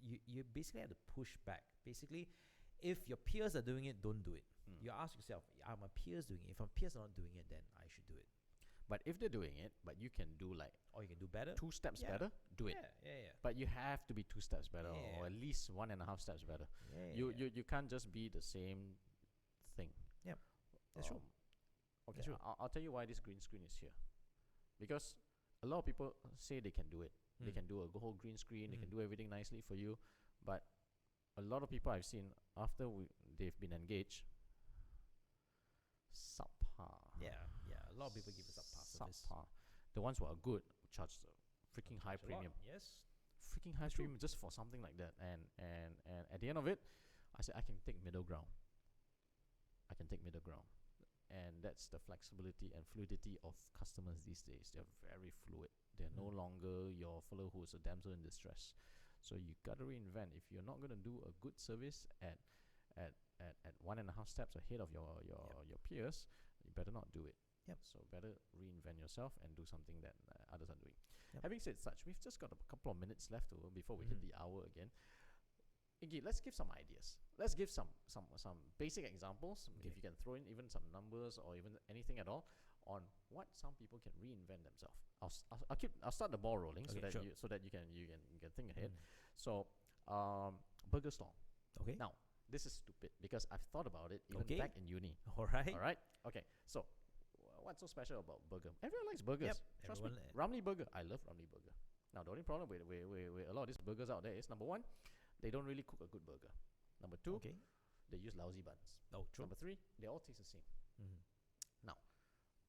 you basically have to push back. Basically, If your peers are doing it, don't do it. Mm. You ask yourself, are my peers doing it? If my peers are not doing it, then I should do it. But if they're doing it, but you can do like Or you can do better. 2 steps Yeah. better, do it. Yeah. But you have to be 2 steps better, Yeah. or at least 1.5 steps better. Yeah. You can't just be the same thing. That's true. Okay, That's true. I'll tell you why this green screen is here. Because a lot of people say they can do it. They can do a whole green screen. They can do everything nicely for you. But a lot of people I've seen after they've been engaged, subpar. Yeah. A lot of people give us subpar service. Subpar. The ones who are good charge the freaking high Charge a lot, premium. Yes. Freaking high premium just for something like that. And at the end of it, I said I can take middle ground. And that's the flexibility and fluidity of customers these days. They're very fluid. They're no longer your fellow who's a damsel in distress. So you gotta reinvent. If you're not gonna do a good service at 1.5 steps ahead of your peers, you better not do it. Yep. So better reinvent yourself and do something that others are doing. Yep. Having said such, we've just got a couple of minutes left before we hit the hour again. Iggy, let's give some ideas. Let's give some basic examples. Okay. If you can throw in even some numbers or even anything at all on what some people can reinvent themselves. I'll start the ball rolling Okay, sure. so that you can think ahead. So burger stall. Okay. Now this is stupid because I've thought about it even Okay. back in uni. All right. All right. Okay. So what's so special about burger? Everyone likes burgers. Yep. Trust me. Ramly burger. I love Ramly burger. Now the only problem with a lot of these burgers out there is, number one, they don't really cook a good burger. Number two, Okay. they use lousy buns. Oh, true. Number three, they all taste the same. Mhm. Now,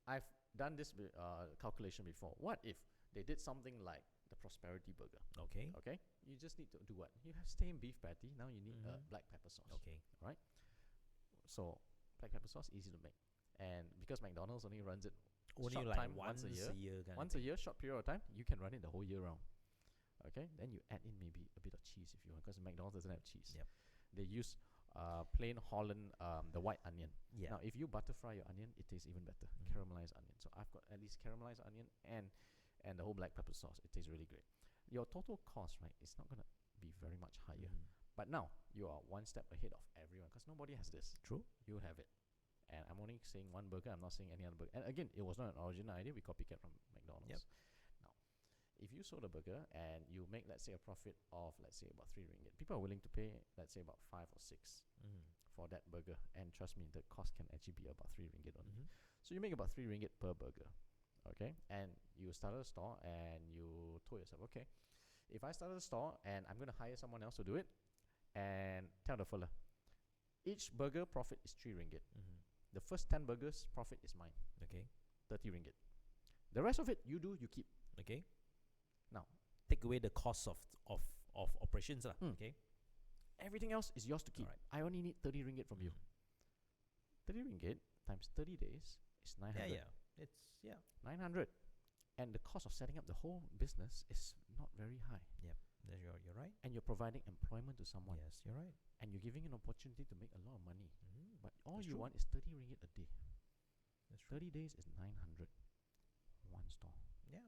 I've done this calculation before. What if they did something like the prosperity burger? Okay. Okay, you just need to do what? You have steamed beef patty. Now you need black pepper sauce. Okay. Right. So black pepper sauce, easy to make, and because McDonald's only runs it Only short like time, once a year. once a year, short period of time, you can run it the whole year round. Okay, then you add in maybe a bit of cheese if you want, because McDonald's doesn't have cheese. Yep. They use plain Holland, the white onion. Yeah. Now, if you butter fry your onion, it tastes even better. Caramelized onion. So I've got at least caramelized onion and the whole black pepper sauce. It tastes really great. Your total cost, right, is not gonna be very much higher. But now you are one step ahead of everyone because nobody has this. True. You have it. And I'm only saying one burger. I'm not saying any other burger. And again, it was not an original idea. We copycat from McDonald's. Yep. Now, if you sold a burger and you make, let's say, a profit of, let's say, about 3 ringgit, people are willing to pay, let's say, about 5 or 6 for that burger. And trust me, the cost can actually be about 3 ringgit only. So you make about 3 ringgit per burger. Okay? And you started a store and you told yourself, okay, if I started a store and I'm going to hire someone else to do it, and tell the fella, each burger profit is 3 ringgit. The first 10 burgers profit is mine, Okay. 30 ringgit. The rest of it, you do, you keep. Okay. Now, Take away the cost of operations lah. Okay. everything else is yours to keep. Alright. I only need 30 ringgit from you. 30 ringgit times 30 days is 900. Yeah. It's 900. And the cost of setting up the whole business is not very high. You're right. And you're providing employment to someone. Yes, you're right. And you're giving an opportunity to make a lot of money. But all That's you true. want is 30 ringgit a day. That's true. 30 days is 900. One store. Yeah.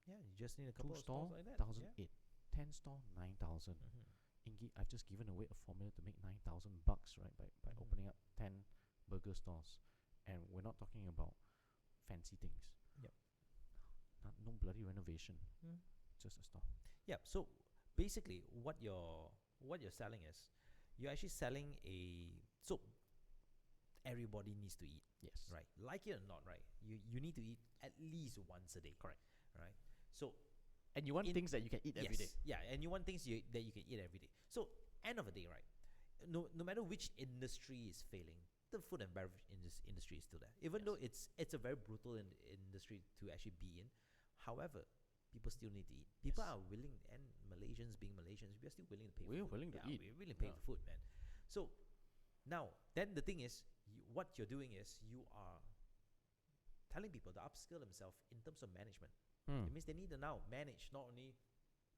You just need a Two couple of store, stores like that. 1,008. 10 store, 9,000. Ingi, I've just given away a formula to make 9,000 bucks, right? By opening up 10 burger stores. And we're not talking about fancy things. Yep. No bloody renovation. Just a store. Yeah. So basically, what you're selling is, you're actually selling so everybody needs to eat, Yes. right? Like it or not, right? You need to eat at least once a day. Correct. Right. So And you want things that you can eat every day. Yeah, and you want things that you can eat every day. So end of the day, right? No matter which industry is failing, the food and beverage industry is still there. Even though it's a very brutal industry to actually be in. However, people still need to eat. People are willing, and Malaysians being Malaysians, we are still willing to pay. We're for food. willing to eat. We're willing to pay Yeah. for food, man. So now, then the thing is, what you're doing is you are telling people to upskill themselves in terms of management. It means they need to now manage not only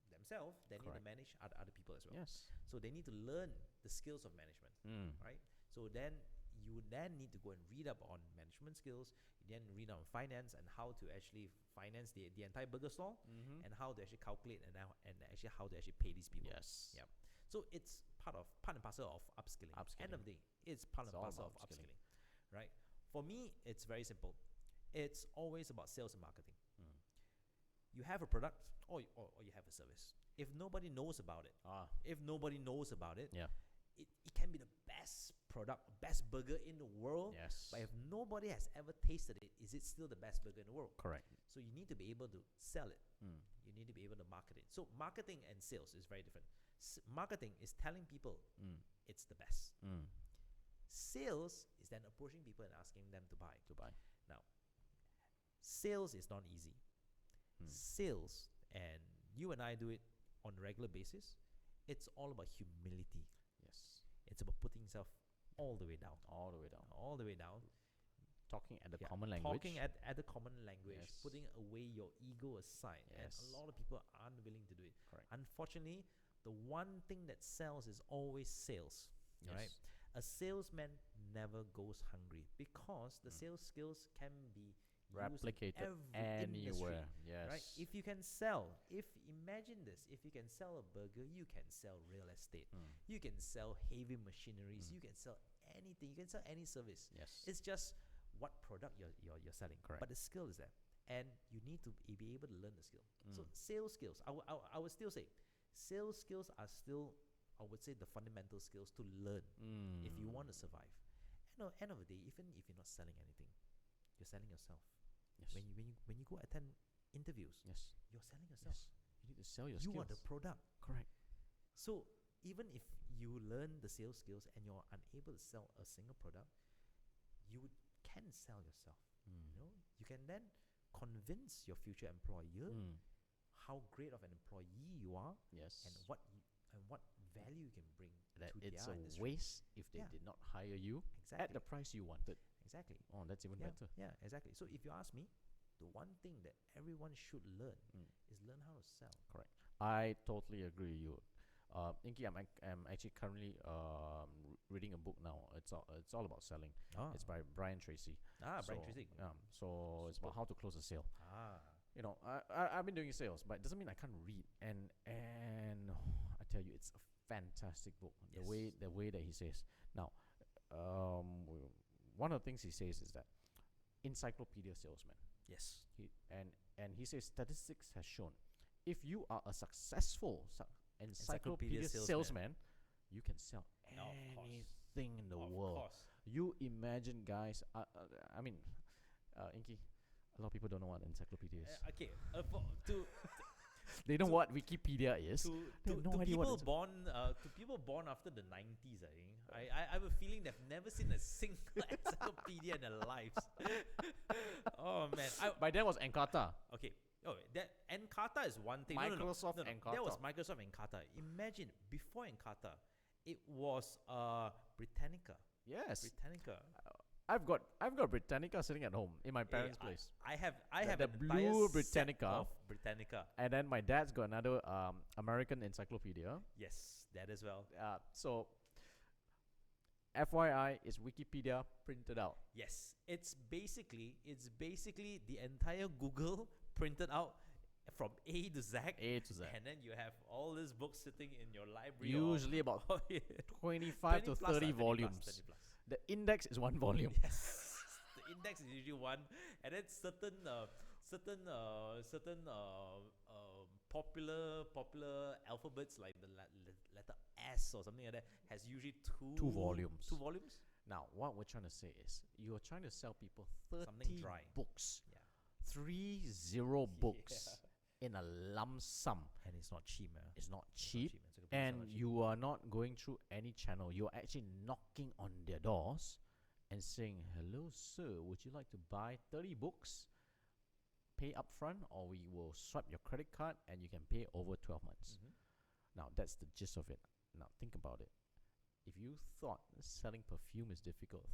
themselves, they need to Correct. manage other people as well. Yes. So they need to learn the skills of management, right? So then you then need to go and read up on management skills. You then read on finance and how to actually finance the entire burger store, and how to actually calculate and actually how to actually pay these people. Yes. Yep. So it's part and parcel of upskilling. End of the day, it's part It's and all parcel of about upskilling. upskilling, right? For me, it's very simple. It's always about sales and marketing. Mm. You have a product or you have a service. If nobody knows about it, Yeah. it can be the best product, best burger in the world. Yes. But if nobody has ever tasted it, is it still the best burger in the world? Correct. So you need to be able to sell it. Mm. You need to be able to market it. So marketing and sales is very different. Marketing is telling people Mm. it's the best. Mm. Sales is then approaching people and asking them to buy. To buy. Now, sales is not easy. Mm. Sales, and you and I do it on a regular basis, it's all about humility. Yes. It's about putting yourself all the way down. All the way down. All the way down. Talking at the Yeah, common language. Talking at the common language, Yes. putting away your ego aside. Yes. And a lot of people aren't willing to do it. Correct. Unfortunately, the one thing that sells is always sales. Yes. Right? A salesman never goes hungry because the sales skills can be Replicated used in every anywhere. industry, Yes. right? If you can sell, imagine this, if you can sell a burger, you can sell real estate, Mm. you can sell heavy machineries, Mm. you can sell anything, you can sell any service. Yes. It's just what product you're selling. Correct. But the skill is there, and you need to be able to learn the skill. So Mm. sales skills, I would still say, sales skills are still, I would say, the fundamental skills to learn if you want to survive. End of the day, even if you're not selling anything, you're selling yourself. Yes. When you go attend interviews, Yes. you're selling yourself. Yes. You need to sell your You skills. are the product. Correct. So even if you learn the sales skills and you're unable to sell a single product, you can sell yourself. Mm. You can then convince your future employer Mm. how great of an employee you are Yes. and what value you can bring That to it's their a industry. waste if they Yeah. did not hire you Exactly. at the price you wanted. Exactly. Oh, that's even Yeah, better. yeah, exactly. So if you ask me, the one thing that everyone should learn Mm. is learn how to sell. Correct. I totally agree with you. Inky, I'm actually currently reading a book now. It's all about selling. It's by Brian Tracy. Brian So, Tracy. so it's about how to close a sale. You know, I've been doing sales, but it doesn't mean I can't read. And I tell you, it's a fantastic book. Yes. The way that he says. Now, one of the things he says is that encyclopedia salesman. Yes. And he says statistics has shown if you are a successful encyclopedia salesman, you can sell anything in the world. Course. You imagine, guys. I mean, Inky, a lot of people don't know what encyclopedia is. Okay. They know what Wikipedia is. They have no idea what To people born after the 90s, I think. I have a feeling they've never seen a single encyclopedia in their lives. Oh man. By then was Encarta. Okay. Oh, that Encarta is one thing. Microsoft No. Encarta. That was Microsoft Encarta. Imagine before Encarta, it was Britannica. Yes. Britannica. I've got Britannica sitting at home in my parents' place. I have The an entire blue set Britannica. of Britannica. And then my dad's got another American encyclopedia. Yes, that as well. So, FYI, is Wikipedia printed out. Yes, it's basically the entire Google printed out from A to Z. A to Z. And then you have all these books sitting in your library. Usually about 25 to 30 volumes. 20 plus. The index is one volume. Yes, the index is usually one, and then certain popular alphabets like the letter S or something like that has usually two volumes. Two volumes. Now, what we're trying to say is, you're trying to sell people 30 Something dry. books. Yeah. 30 books in a lump sum. And it's not cheap, man. It's not cheap. It's And you are not going through any channel. You're actually knocking on their doors and saying, hello, sir, would you like to buy 30 books? Pay up front, or we will swipe your credit card and you can pay over 12 months. Now, that's the gist of it. Now, think about it. If you thought selling perfume is difficult,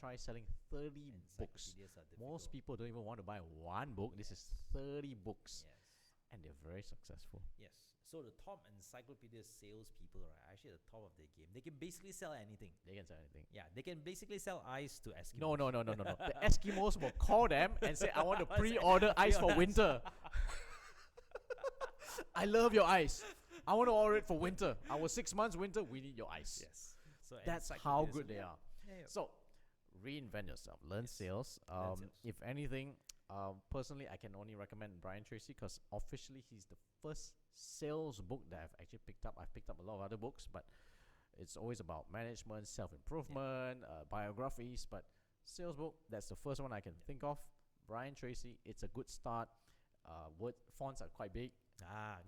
try selling 30 books. Most people don't even want to buy one book. This is 30 books. Yes. And they're very successful. Yes. So the top encyclopedia salespeople are actually at the top of their game. They can basically sell anything. They can sell anything. Yeah, they can basically sell ice to Eskimos. No. The Eskimos will call them and say, I want to pre-order ice for winter. I love your ice. I want to order it for winter. Our 6 months winter, we need your ice. Yes. So That's encyclopedias how and- good they yeah. are. Yeah, yeah. So, reinvent yourself. Learn Yes. sales. Learn sales. If anything, personally, I can only recommend Brian Tracy because officially he's the first sales book that I've actually picked up. I've picked up a lot of other books, but it's always about management, self-improvement, biographies. But sales book, that's the first one I can think of. Brian Tracy, it's a good start. Word fonts are quite big.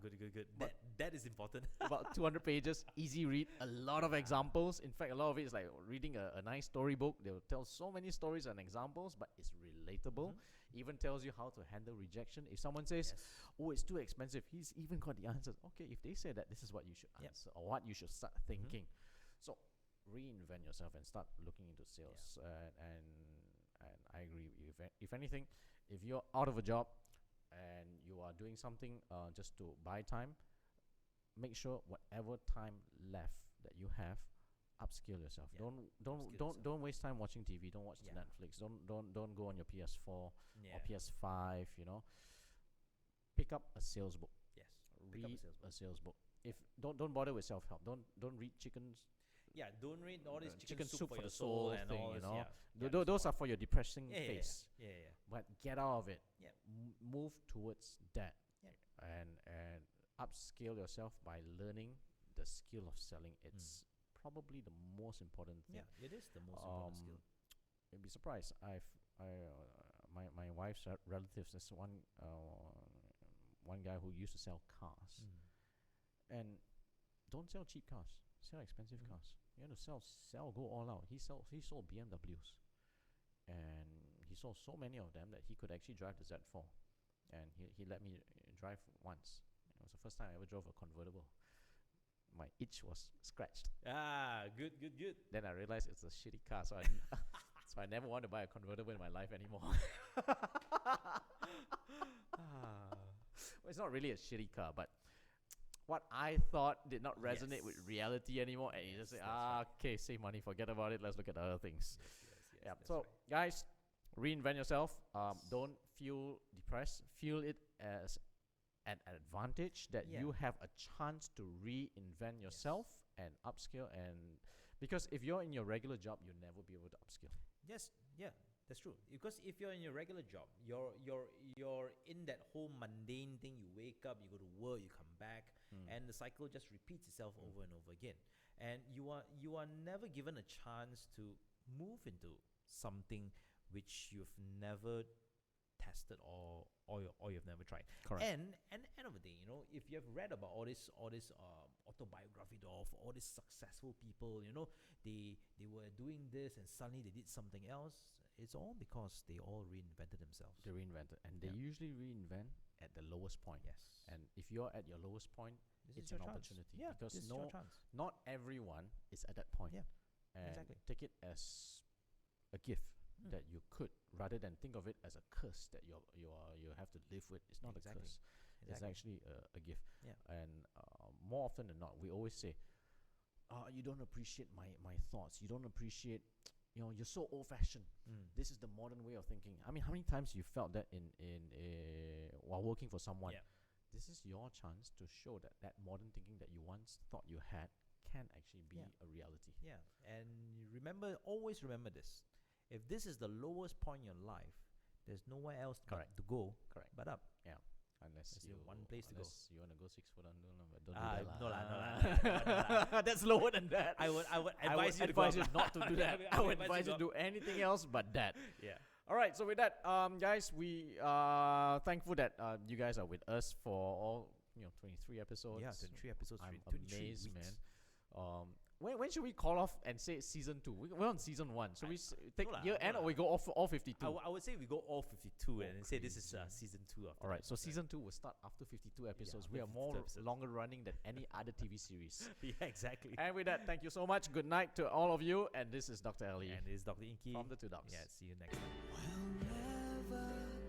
Good. But- That is important. About 200 pages, easy read, a lot of examples. In fact, a lot of it is like reading a nice storybook. They will tell so many stories and examples, but it's relatable. Even tells you how to handle rejection. If someone says, Yes. oh, it's too expensive, he's even got the answers. Okay, if they say that, this is what you should Yep. answer or what you should start thinking. So reinvent yourself and start looking into sales. And I agree with you. If anything, if you're out of a job and you are doing something just to buy time, make sure whatever time left that you have, upskill yourself. Yeah. Upskill Don't waste time watching TV. Don't watch Yeah. Netflix. Don't go on your PS4 Yeah. or PS5. Pick up a sales book. Yes. Pick up Read a sales book. a sales book. If don't bother with self help. Don't read chickens. Yeah, don't read all this chicken soup soup for your soul and thing. all this, yeah. Those are for your depressing Yeah, face. yeah. But get out of it. Yep. Move towards that. Yep. And upskill yourself by learning the skill of selling. It's probably the most important thing. Yeah, it is the most important skill. You'd be surprised. My wife's relatives. There's one guy who used to sell cars, and don't sell cheap cars. Sell expensive cars. You want to sell, go all out. He sold BMWs, and he sold so many of them that he could actually drive the Z4, and he let me drive once. It was the first time I ever drove a convertible. My itch was scratched. Good. Then I realized it's a shitty car, so I never want to buy a convertible in my life anymore. Well, it's not really a shitty car, but what I thought did not resonate with Yes. reality anymore, and you just say, Yes, that's right. okay, save money, forget about it, let's look at other things. Yes, Yeah. that's So, right. guys, reinvent yourself. Don't feel depressed. Feel it as an advantage that Yeah. you have a chance to reinvent yourself and upskill. And because if you're in your regular job, you'll never be able to upskill. Yes, yeah, that's true. Because if you're in your regular job, you're in that whole mundane thing. You wake up, you go to work, you come back, and the cycle just repeats itself over and over again. And you are never given a chance to move into something which you've never tested or you've never tried. Correct. And end of the day, if you have read about all this autobiography of all these successful people, they were doing this and suddenly they did something else. It's all because they all reinvented themselves. They reinvented, and they Yeah. usually reinvent at the lowest point. Yes. And if you're at your lowest point, This it's is your an chance. opportunity. Yeah, because this is your chance. not everyone is at that point. Yeah, And exactly. take it as a gift that you could, rather than think of it as a curse that you have to live with. It's not Exactly. a curse. It's Exactly. actually a gift. Yeah. And more often than not, we always say, you don't appreciate my thoughts. You don't appreciate, you're so old-fashioned. This is the modern way of thinking. I mean, how many times you felt that in while working for someone? Yeah. This is your chance to show that modern thinking that you once thought you had can actually be a reality. Yeah, and always remember this. If this is the lowest point in your life, there's nowhere else Correct. to go Correct. but up. Yeah. Unless That's you the one place to go. unless you want to go 6 foot under, but don't Ah, do that. no lah, no lah. That's lower than that. I would I would advise you to go advise you up. not to do that. I would advise you to do anything else but that. Yeah. All right, so with that, guys, we are thankful that you guys are with us for all 23 episodes. Yeah, 23 episodes. I'm 23 amazed, weeks. man. When should we call off and say it's season 2? We're on season 1. So we take no lah, year no end, or lah. we go off all 52? I would say we go all 52 and say this is crazy. season 2 of. All right, so season 2 will start after 52 episodes. after We are 52 more episodes. longer running than any other TV series. Yeah, exactly. And with that, thank you so much. Good night to all of you. And this is Dr. Ali And this is Dr. Inky. from the Two Dogs. Yeah, see you next time. Will never